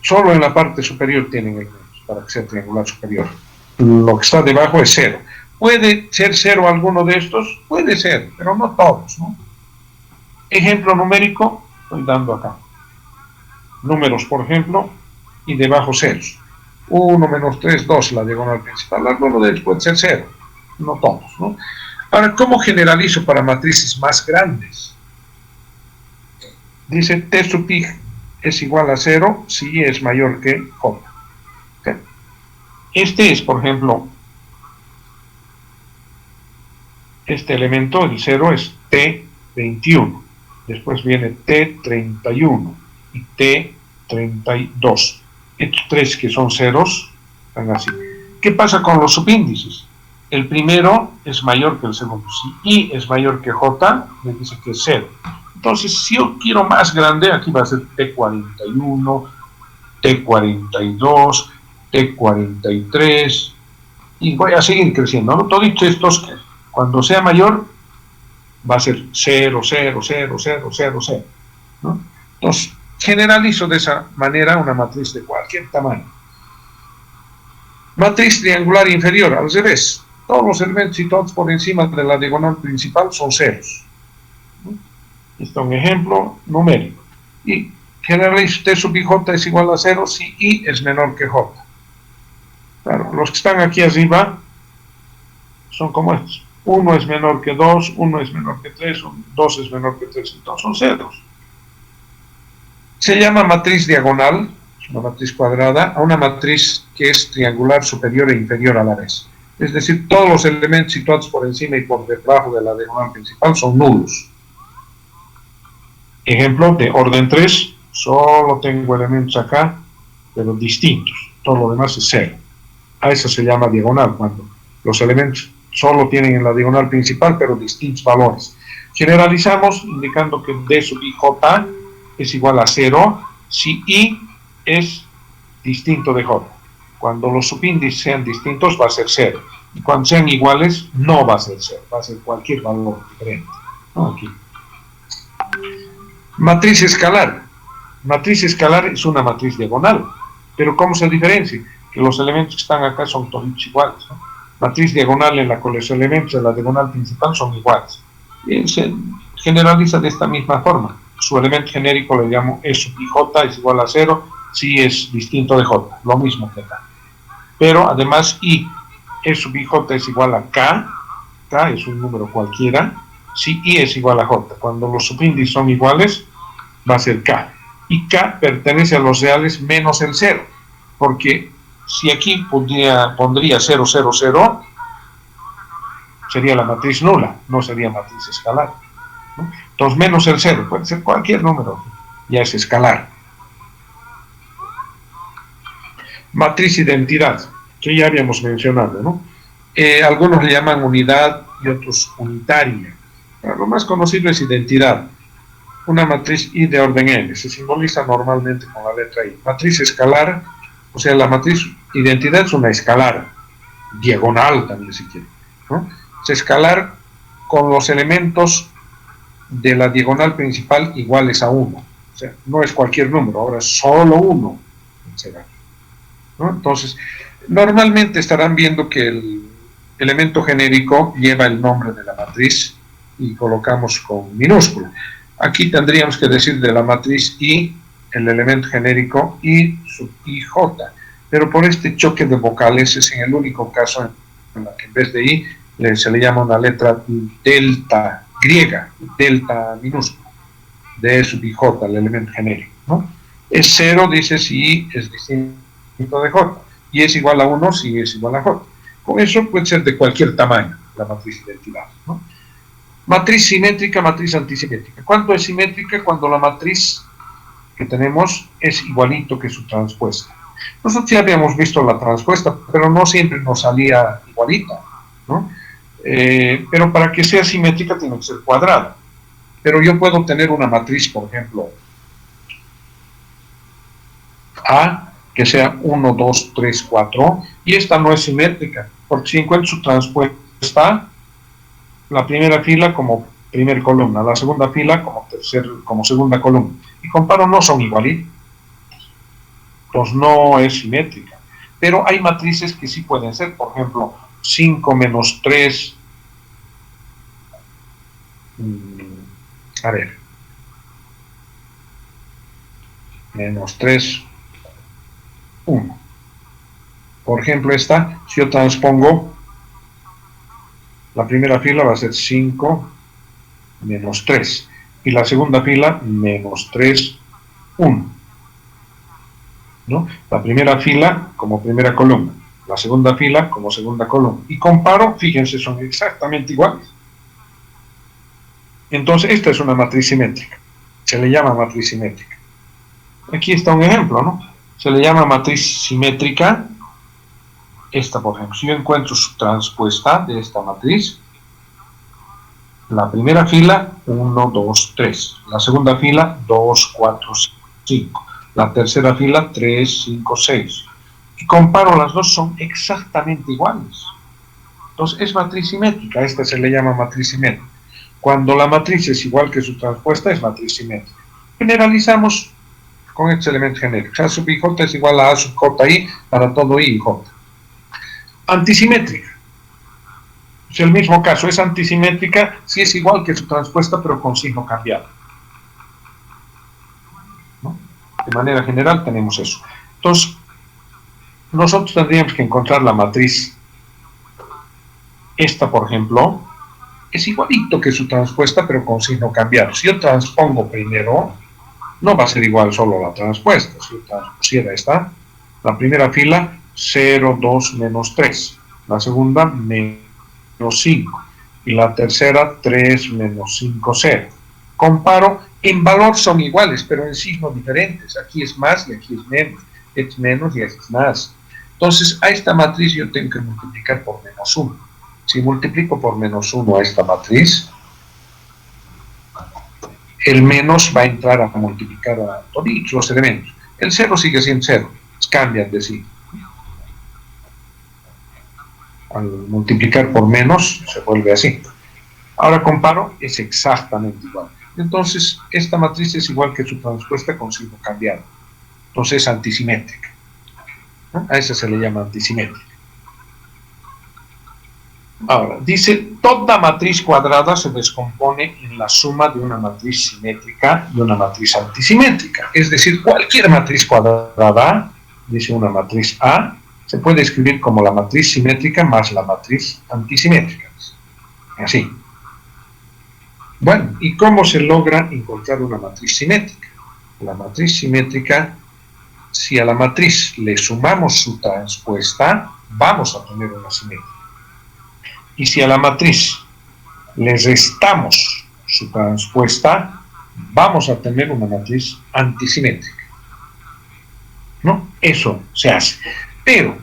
A: Solo en la parte superior tienen elementos para que sea triangular superior. Lo que está debajo es 0. ¿Puede ser 0 alguno de estos? Puede ser, pero no todos, ¿no? Ejemplo numérico, estoy dando acá. números, por ejemplo, y debajo ceros. 1 menos 3, 2, la diagonal principal. Alguno de ellos puede ser 0, no todos, ¿no? Ahora, ¿cómo generalizo para matrices más grandes? Dice T sub I es igual a 0 si I es mayor que J. ¿Okay? Este es, por ejemplo, este elemento, el 0, es T21. Después viene T31 y T32. Estos tres que son ceros están así. ¿Qué pasa con los subíndices? El primero es mayor que el segundo. Si I es mayor que J, me dice que es 0. Entonces, si yo quiero más grande, aquí va a ser T41, T42, T43, y voy a seguir creciendo, ¿no? Todos estos, cuando sea mayor, va a ser 0, 0, 0, 0, 0, 0, ¿no? Entonces, generalizo de esa manera una matriz de cualquier tamaño. Matriz triangular inferior, al revés. Todos los elementos situados por encima de la diagonal principal son ceros. Este es un ejemplo numérico. Y generalizo T sub IJ es igual a 0 si I es menor que J. Claro, los que están aquí arriba son como estos. 1 es menor que 2, 1 es menor que 3, 2 es menor que 3, entonces son ceros. Se llama matriz diagonal, una matriz cuadrada, a una matriz que es triangular superior e inferior a la vez. Es decir, todos los elementos situados por encima y por debajo de la diagonal principal son nulos. Ejemplo de orden 3, solo tengo elementos acá, pero distintos. Todo lo demás es 0. A eso se llama diagonal, cuando los elementos solo tienen en la diagonal principal, pero distintos valores. Generalizamos indicando que D sub IJ es igual a 0 si I es distinto de J. Cuando los subíndices sean distintos va a ser 0. Y cuando sean iguales no va a ser 0, va a ser cualquier valor diferente. Aquí. Matriz escalar. Matriz escalar es una matriz diagonal. Pero ¿cómo se diferencia? Que los elementos que están acá son todos iguales, ¿no? Matriz diagonal en la que los elementos de la diagonal principal son iguales. Y se generaliza de esta misma forma. Su elemento genérico le llamo E sub IJ es igual a 0 si es distinto de J, lo mismo que acá. Pero además E sub IJ es igual a K es un número cualquiera, si I es igual a J. Cuando los subíndices son iguales, va a ser K. Y K pertenece a los reales menos el 0, porque si aquí pondría 0, 0, 0, sería la matriz nula, no sería matriz escalar, ¿no? Entonces, menos el 0, puede ser cualquier número, ya es escalar. Matriz identidad, que ya habíamos mencionado, ¿no? Algunos le llaman unidad y otros unitaria. Pero lo más conocido es identidad. Una matriz I de orden n se simboliza normalmente con la letra I. Matriz escalar, o sea, la matriz identidad es una escalar, diagonal también si quiere, ¿no? Es escalar con los elementos de la diagonal principal iguales a 1. O sea, no es cualquier número, ahora es solo 1, ¿no? Entonces, normalmente estarán viendo que el elemento genérico lleva el nombre de la matriz y colocamos con minúscula. Aquí tendríamos que decir de la matriz I, el elemento genérico I sub IJ, pero por este choque de vocales es en el único caso en la que en vez de I se le llama una letra delta griega, delta minúscula, de E sub IJ, el elemento genérico, ¿no? Es 0, dice si I es distinto de J, y es igual a 1 si I es igual a J. Con eso puede ser de cualquier tamaño la matriz identidad, ¿no? Matriz simétrica, matriz antisimétrica. ¿Cuánto es simétrica? Cuando la matriz que tenemos es igualito que su transpuesta. Nosotros ya habíamos visto la transpuesta, pero no siempre nos salía igualita, ¿no? Pero para que sea simétrica tiene que ser cuadrada. Pero yo puedo tener una matriz, por ejemplo, A, que sea 1, 2, 3, 4, y esta no es simétrica, porque si encuentro su transpuesta, la primera fila como primera columna, la segunda fila como segunda columna, y comparo, no son igualitos, entonces no es simétrica. Pero hay matrices que sí pueden ser, por ejemplo, 5 menos 3, menos 3, 1. Por ejemplo, esta, si yo transpongo, la primera fila va a ser 5, menos 3. Y la segunda fila, menos 3, 1. ¿No? La primera fila como primera columna, la segunda fila como segunda columna. Y comparo, fíjense, son exactamente iguales. Entonces, esta es una matriz simétrica. Se le llama matriz simétrica. Aquí está un ejemplo, ¿no? Se le llama matriz simétrica. Esta, por ejemplo, si yo encuentro su transpuesta de esta matriz, la primera fila, 1, 2, 3. La segunda fila, 2, 4, 5. La tercera fila, 3, 5, 6. Y comparo las dos, son exactamente iguales. Entonces, es matriz simétrica. Esta se le llama matriz simétrica. Cuando la matriz es igual que su transpuesta, es matriz simétrica. Generalizamos con estos elementos genéricos. A sub i j es igual a sub j i para todo i y j. Antisimétrica. Si el mismo caso es antisimétrica, si es igual que su transpuesta, pero con signo cambiado. ¿No? De manera general tenemos eso. Entonces, nosotros tendríamos que encontrar la matriz. Esta, por ejemplo, es igualito que su transpuesta, pero con signo cambiado. Si yo transpongo primero, no va a ser igual solo la transpuesta. Si yo transpusiera esta, la primera fila, 0, 2, menos 3. La segunda, menos 5. Y la tercera, 3, menos 5, 0. Comparo, en valor son iguales, pero en signos diferentes. Aquí es más y aquí es menos. Es menos y aquí es más. Entonces, a esta matriz yo tengo que multiplicar por menos 1. Si multiplico por menos 1 a esta matriz, el menos va a entrar a multiplicar a todos los elementos. El 0 sigue siendo 0, cambian de sí. Al multiplicar por menos, se vuelve así. Ahora comparo, es exactamente igual. Entonces, esta matriz es igual que su transpuesta con signo cambiado. Entonces, es antisimétrica. A esa se le llama antisimétrica. Ahora, dice, toda matriz cuadrada se descompone en la suma de una matriz simétrica y una matriz antisimétrica. Es decir, cualquier matriz cuadrada, dice una matriz A, se puede escribir como la matriz simétrica más la matriz antisimétrica. Así. Bueno, ¿y cómo se logra encontrar una matriz simétrica? La matriz simétrica, si a la matriz le sumamos su transpuesta, vamos a tener una simétrica. Y si a la matriz le restamos su transpuesta, vamos a tener una matriz antisimétrica. ¿No? Eso se hace. Pero,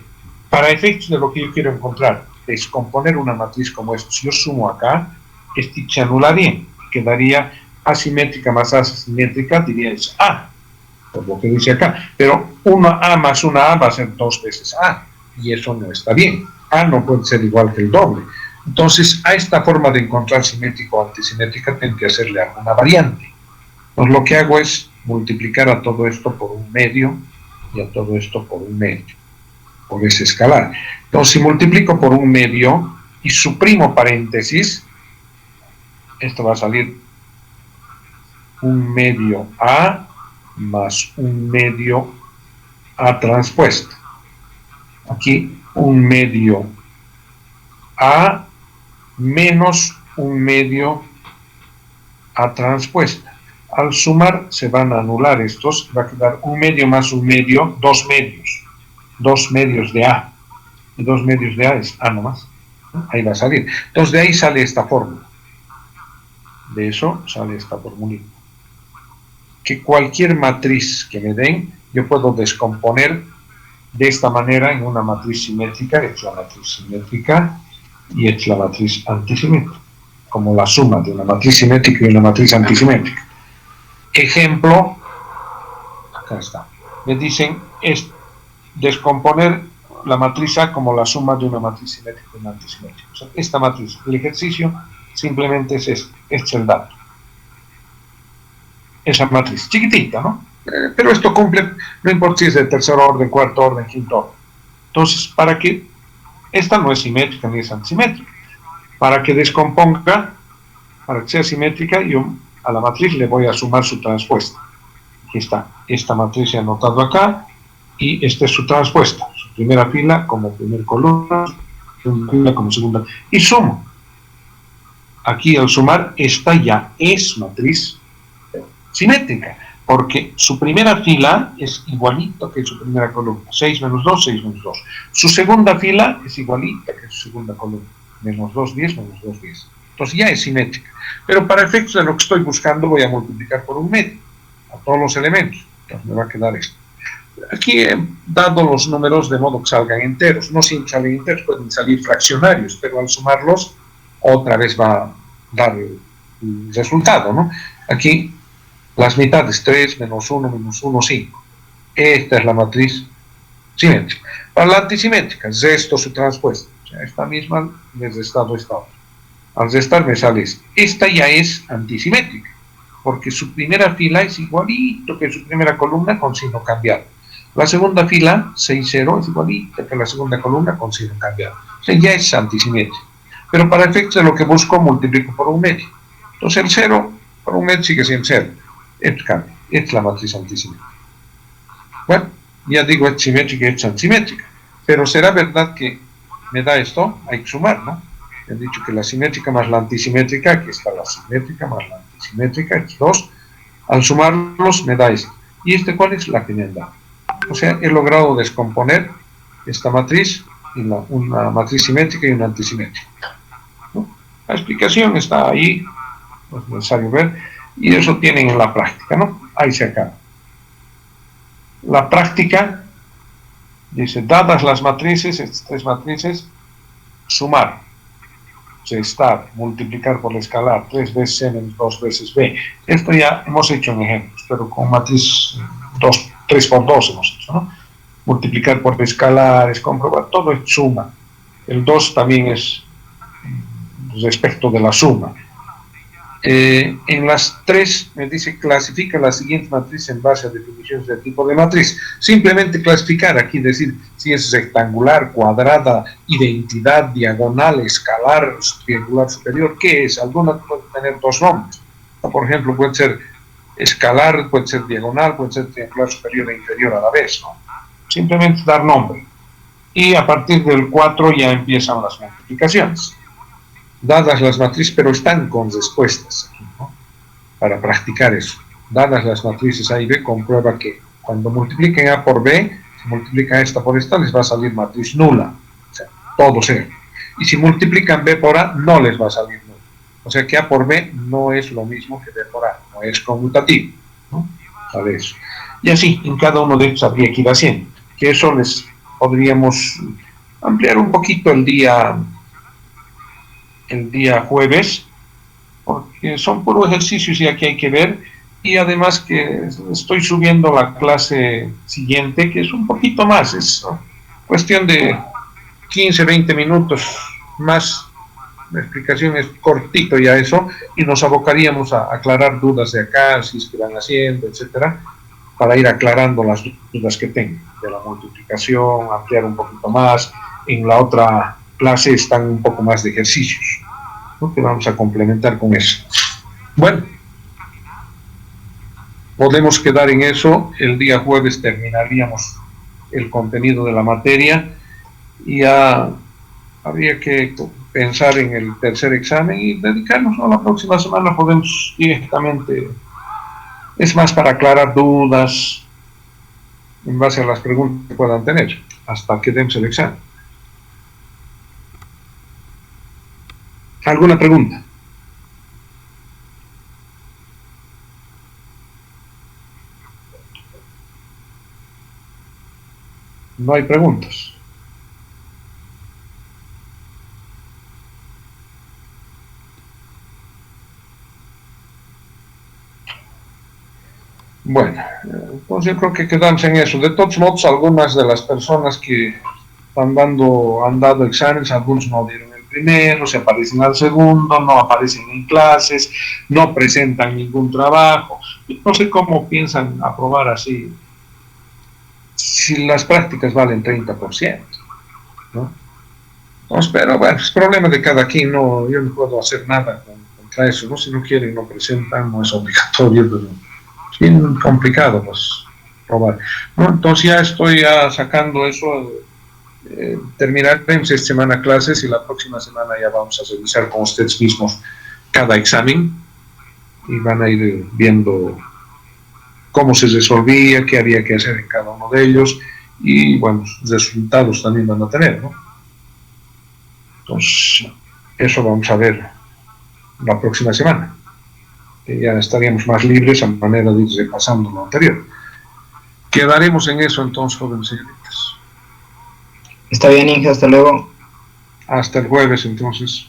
A: para efectos de lo que yo quiero encontrar, descomponer una matriz como esta, si yo sumo acá, este se anularía, quedaría asimétrica más asimétrica, diría es A, por lo que dice acá. Pero una A más una A va a ser 2 veces A, y eso no está bien. A no puede ser igual que el doble. Entonces, a esta forma de encontrar simétrica o antisimétrica, tengo que hacerle alguna variante. Entonces, lo que hago es multiplicar a todo esto por un medio y a todo esto por un medio, por ese escalar. Entonces, si multiplico por un medio y suprimo paréntesis, esto va a salir un medio A más un medio A transpuesta. Aquí un medio A menos un medio A transpuesta. Al sumar se van a anular estos, va a quedar un medio más un medio, 2 medios. 2 medios de A. Y 2 medios de A es A nomás. Ahí va a salir. Entonces de ahí sale esta fórmula. De eso sale esta fórmula. Que cualquier matriz que me den, yo puedo descomponer de esta manera en una matriz simétrica, es la matriz simétrica y es la matriz antisimétrica, como la suma de una matriz simétrica y una matriz antisimétrica. Ejemplo, acá está. Me dicen, es descomponer la matriz A como la suma de una matriz simétrica y una antisimétrica. O sea, esta matriz, el ejercicio simplemente es este es el dato. Esa matriz, chiquitita, ¿no? Pero esto cumple, no importa si es de tercer orden, cuarto orden, quinto orden. Entonces, para que esta no es simétrica ni es antisimétrica, para que descomponga, para que sea simétrica, yo a la matriz le voy a sumar su transpuesta. Aquí está esta matriz anotado acá, y esta es su transpuesta, su primera fila como primer columna, segunda fila como segunda, y sumo. Aquí al sumar, esta ya es matriz simétrica, porque su primera fila es igualita que su primera columna, 6 menos 2, 6 menos 2. Su segunda fila es igualita que su segunda columna, menos 2, 10, menos 2, 10. Entonces ya es simétrica. Pero para efectos de lo que estoy buscando voy a multiplicar por un medio a todos los elementos. Entonces me va a quedar esto. Aquí he dado los números de modo que salgan enteros. No siempre salen enteros, pueden salir fraccionarios, pero al sumarlos otra vez va a dar el resultado, ¿no? Aquí las mitades, 3 menos 1, 5. Esta es la matriz simétrica. Para la antisimétrica, resto su transpuesta. O sea, esta misma le he restado esta otra. Al restar me sale esta. Esta ya es antisimétrica, porque su primera fila es igualito que su primera columna con signo cambiado. La segunda fila, 6, 0, es igualita que la segunda columna con signo cambiado. O sea, ya es antisimétrica. Pero para efectos de lo que busco, multiplico por un medio. Entonces el 0 por un medio sigue siendo 0. Esto cambia. Esta es la matriz antisimétrica. Bueno, ya digo, es simétrica y es ansimétrica. Pero será verdad que me da esto, hay que sumar, ¿no? He dicho que la simétrica más la antisimétrica, aquí está la simétrica más la antisimétrica, es 2. Al sumarlos me da esto. ¿Y este cuál es? La que me han dado. O sea, he logrado descomponer esta matriz en una matriz simétrica y una antisimétrica, ¿no? La explicación está ahí, no es necesario ver, y eso tienen en la práctica, ¿no? Ahí se acaba. La práctica dice, dadas las matrices, estas tres matrices, sumar, restar, multiplicar por la escalar, 3 veces C menos 2 veces B. Esto ya hemos hecho en ejemplos, pero con matriz 3 por 2 hemos hecho, ¿no? Multiplicar por escalar, es comprobar, todo es suma. El 2 también es respecto de la suma. En las tres me dice clasifica la siguiente matriz en base a definiciones del tipo de matriz. Simplemente clasificar aquí, decir si es rectangular, cuadrada, identidad, diagonal, escalar, triangular superior, ¿qué es? Alguna puede tener dos nombres. Por ejemplo, puede ser escalar, puede ser diagonal, puede ser triangular superior e inferior a la vez, ¿no? Simplemente dar nombre. Y a partir del 4 ya empiezan las multiplicaciones. Dadas las matrices, pero están con respuestas aquí, ¿no? Para practicar eso. Dadas las matrices A y B, comprueba que cuando multipliquen A por B, si multiplican esta por esta, les va a salir matriz nula. O sea, todo cero. Y si multiplican B por A, no les va a salir nula. O sea que A por B no es lo mismo que B por A, no es conmutativo, ¿no? ¿Sabe eso? Y así, en cada uno de estos habría que ir haciendo. Que eso les podríamos ampliar un poquito el día jueves, porque son puros ejercicios y aquí hay que ver, y además que estoy subiendo la clase siguiente, que es un poquito más, es cuestión de 15, 20 minutos más, la explicación es cortito ya eso, y nos abocaríamos a aclarar dudas de acá, si es que van haciendo, etcétera, para ir aclarando las dudas que tengan de la multiplicación, ampliar un poquito más. En la otra clase están un poco más de ejercicios, ¿no? Que vamos a complementar con eso. Bueno, podemos quedar en eso. El día jueves terminaríamos el contenido de la materia y ya habría que pensar en el tercer examen y dedicarnos a la próxima semana. Podemos directamente, es más para aclarar dudas en base a las preguntas que puedan tener hasta que demos el examen. ¿Alguna pregunta? No hay preguntas. Bueno, entonces yo creo que quedamos en eso. De todos modos, algunas de las personas que han dado exámenes, algunos no dieron el primero, se aparecen al segundo, no aparecen en clases, no presentan ningún trabajo. No sé cómo piensan aprobar así, si las prácticas valen 30%, ¿no? Pues, pero bueno, es problema de cada quien, no, yo no puedo hacer nada contra eso, ¿no? Si no quieren, no presentan, no es obligatorio, pero bien complicado, pues, probar. Bueno, entonces ya estoy sacando eso. Terminaremos esta semana clases y la próxima semana ya vamos a revisar con ustedes mismos cada examen y van a ir viendo cómo se resolvía, qué había que hacer en cada uno de ellos y, bueno, resultados también van a tener, ¿no? Entonces, eso vamos a ver la próxima semana. Ya estaríamos más libres a manera de ir repasando lo anterior. Quedaremos en eso entonces, jóvenes señoritas.
B: Está bien, Inge, hasta luego.
A: Hasta el jueves entonces.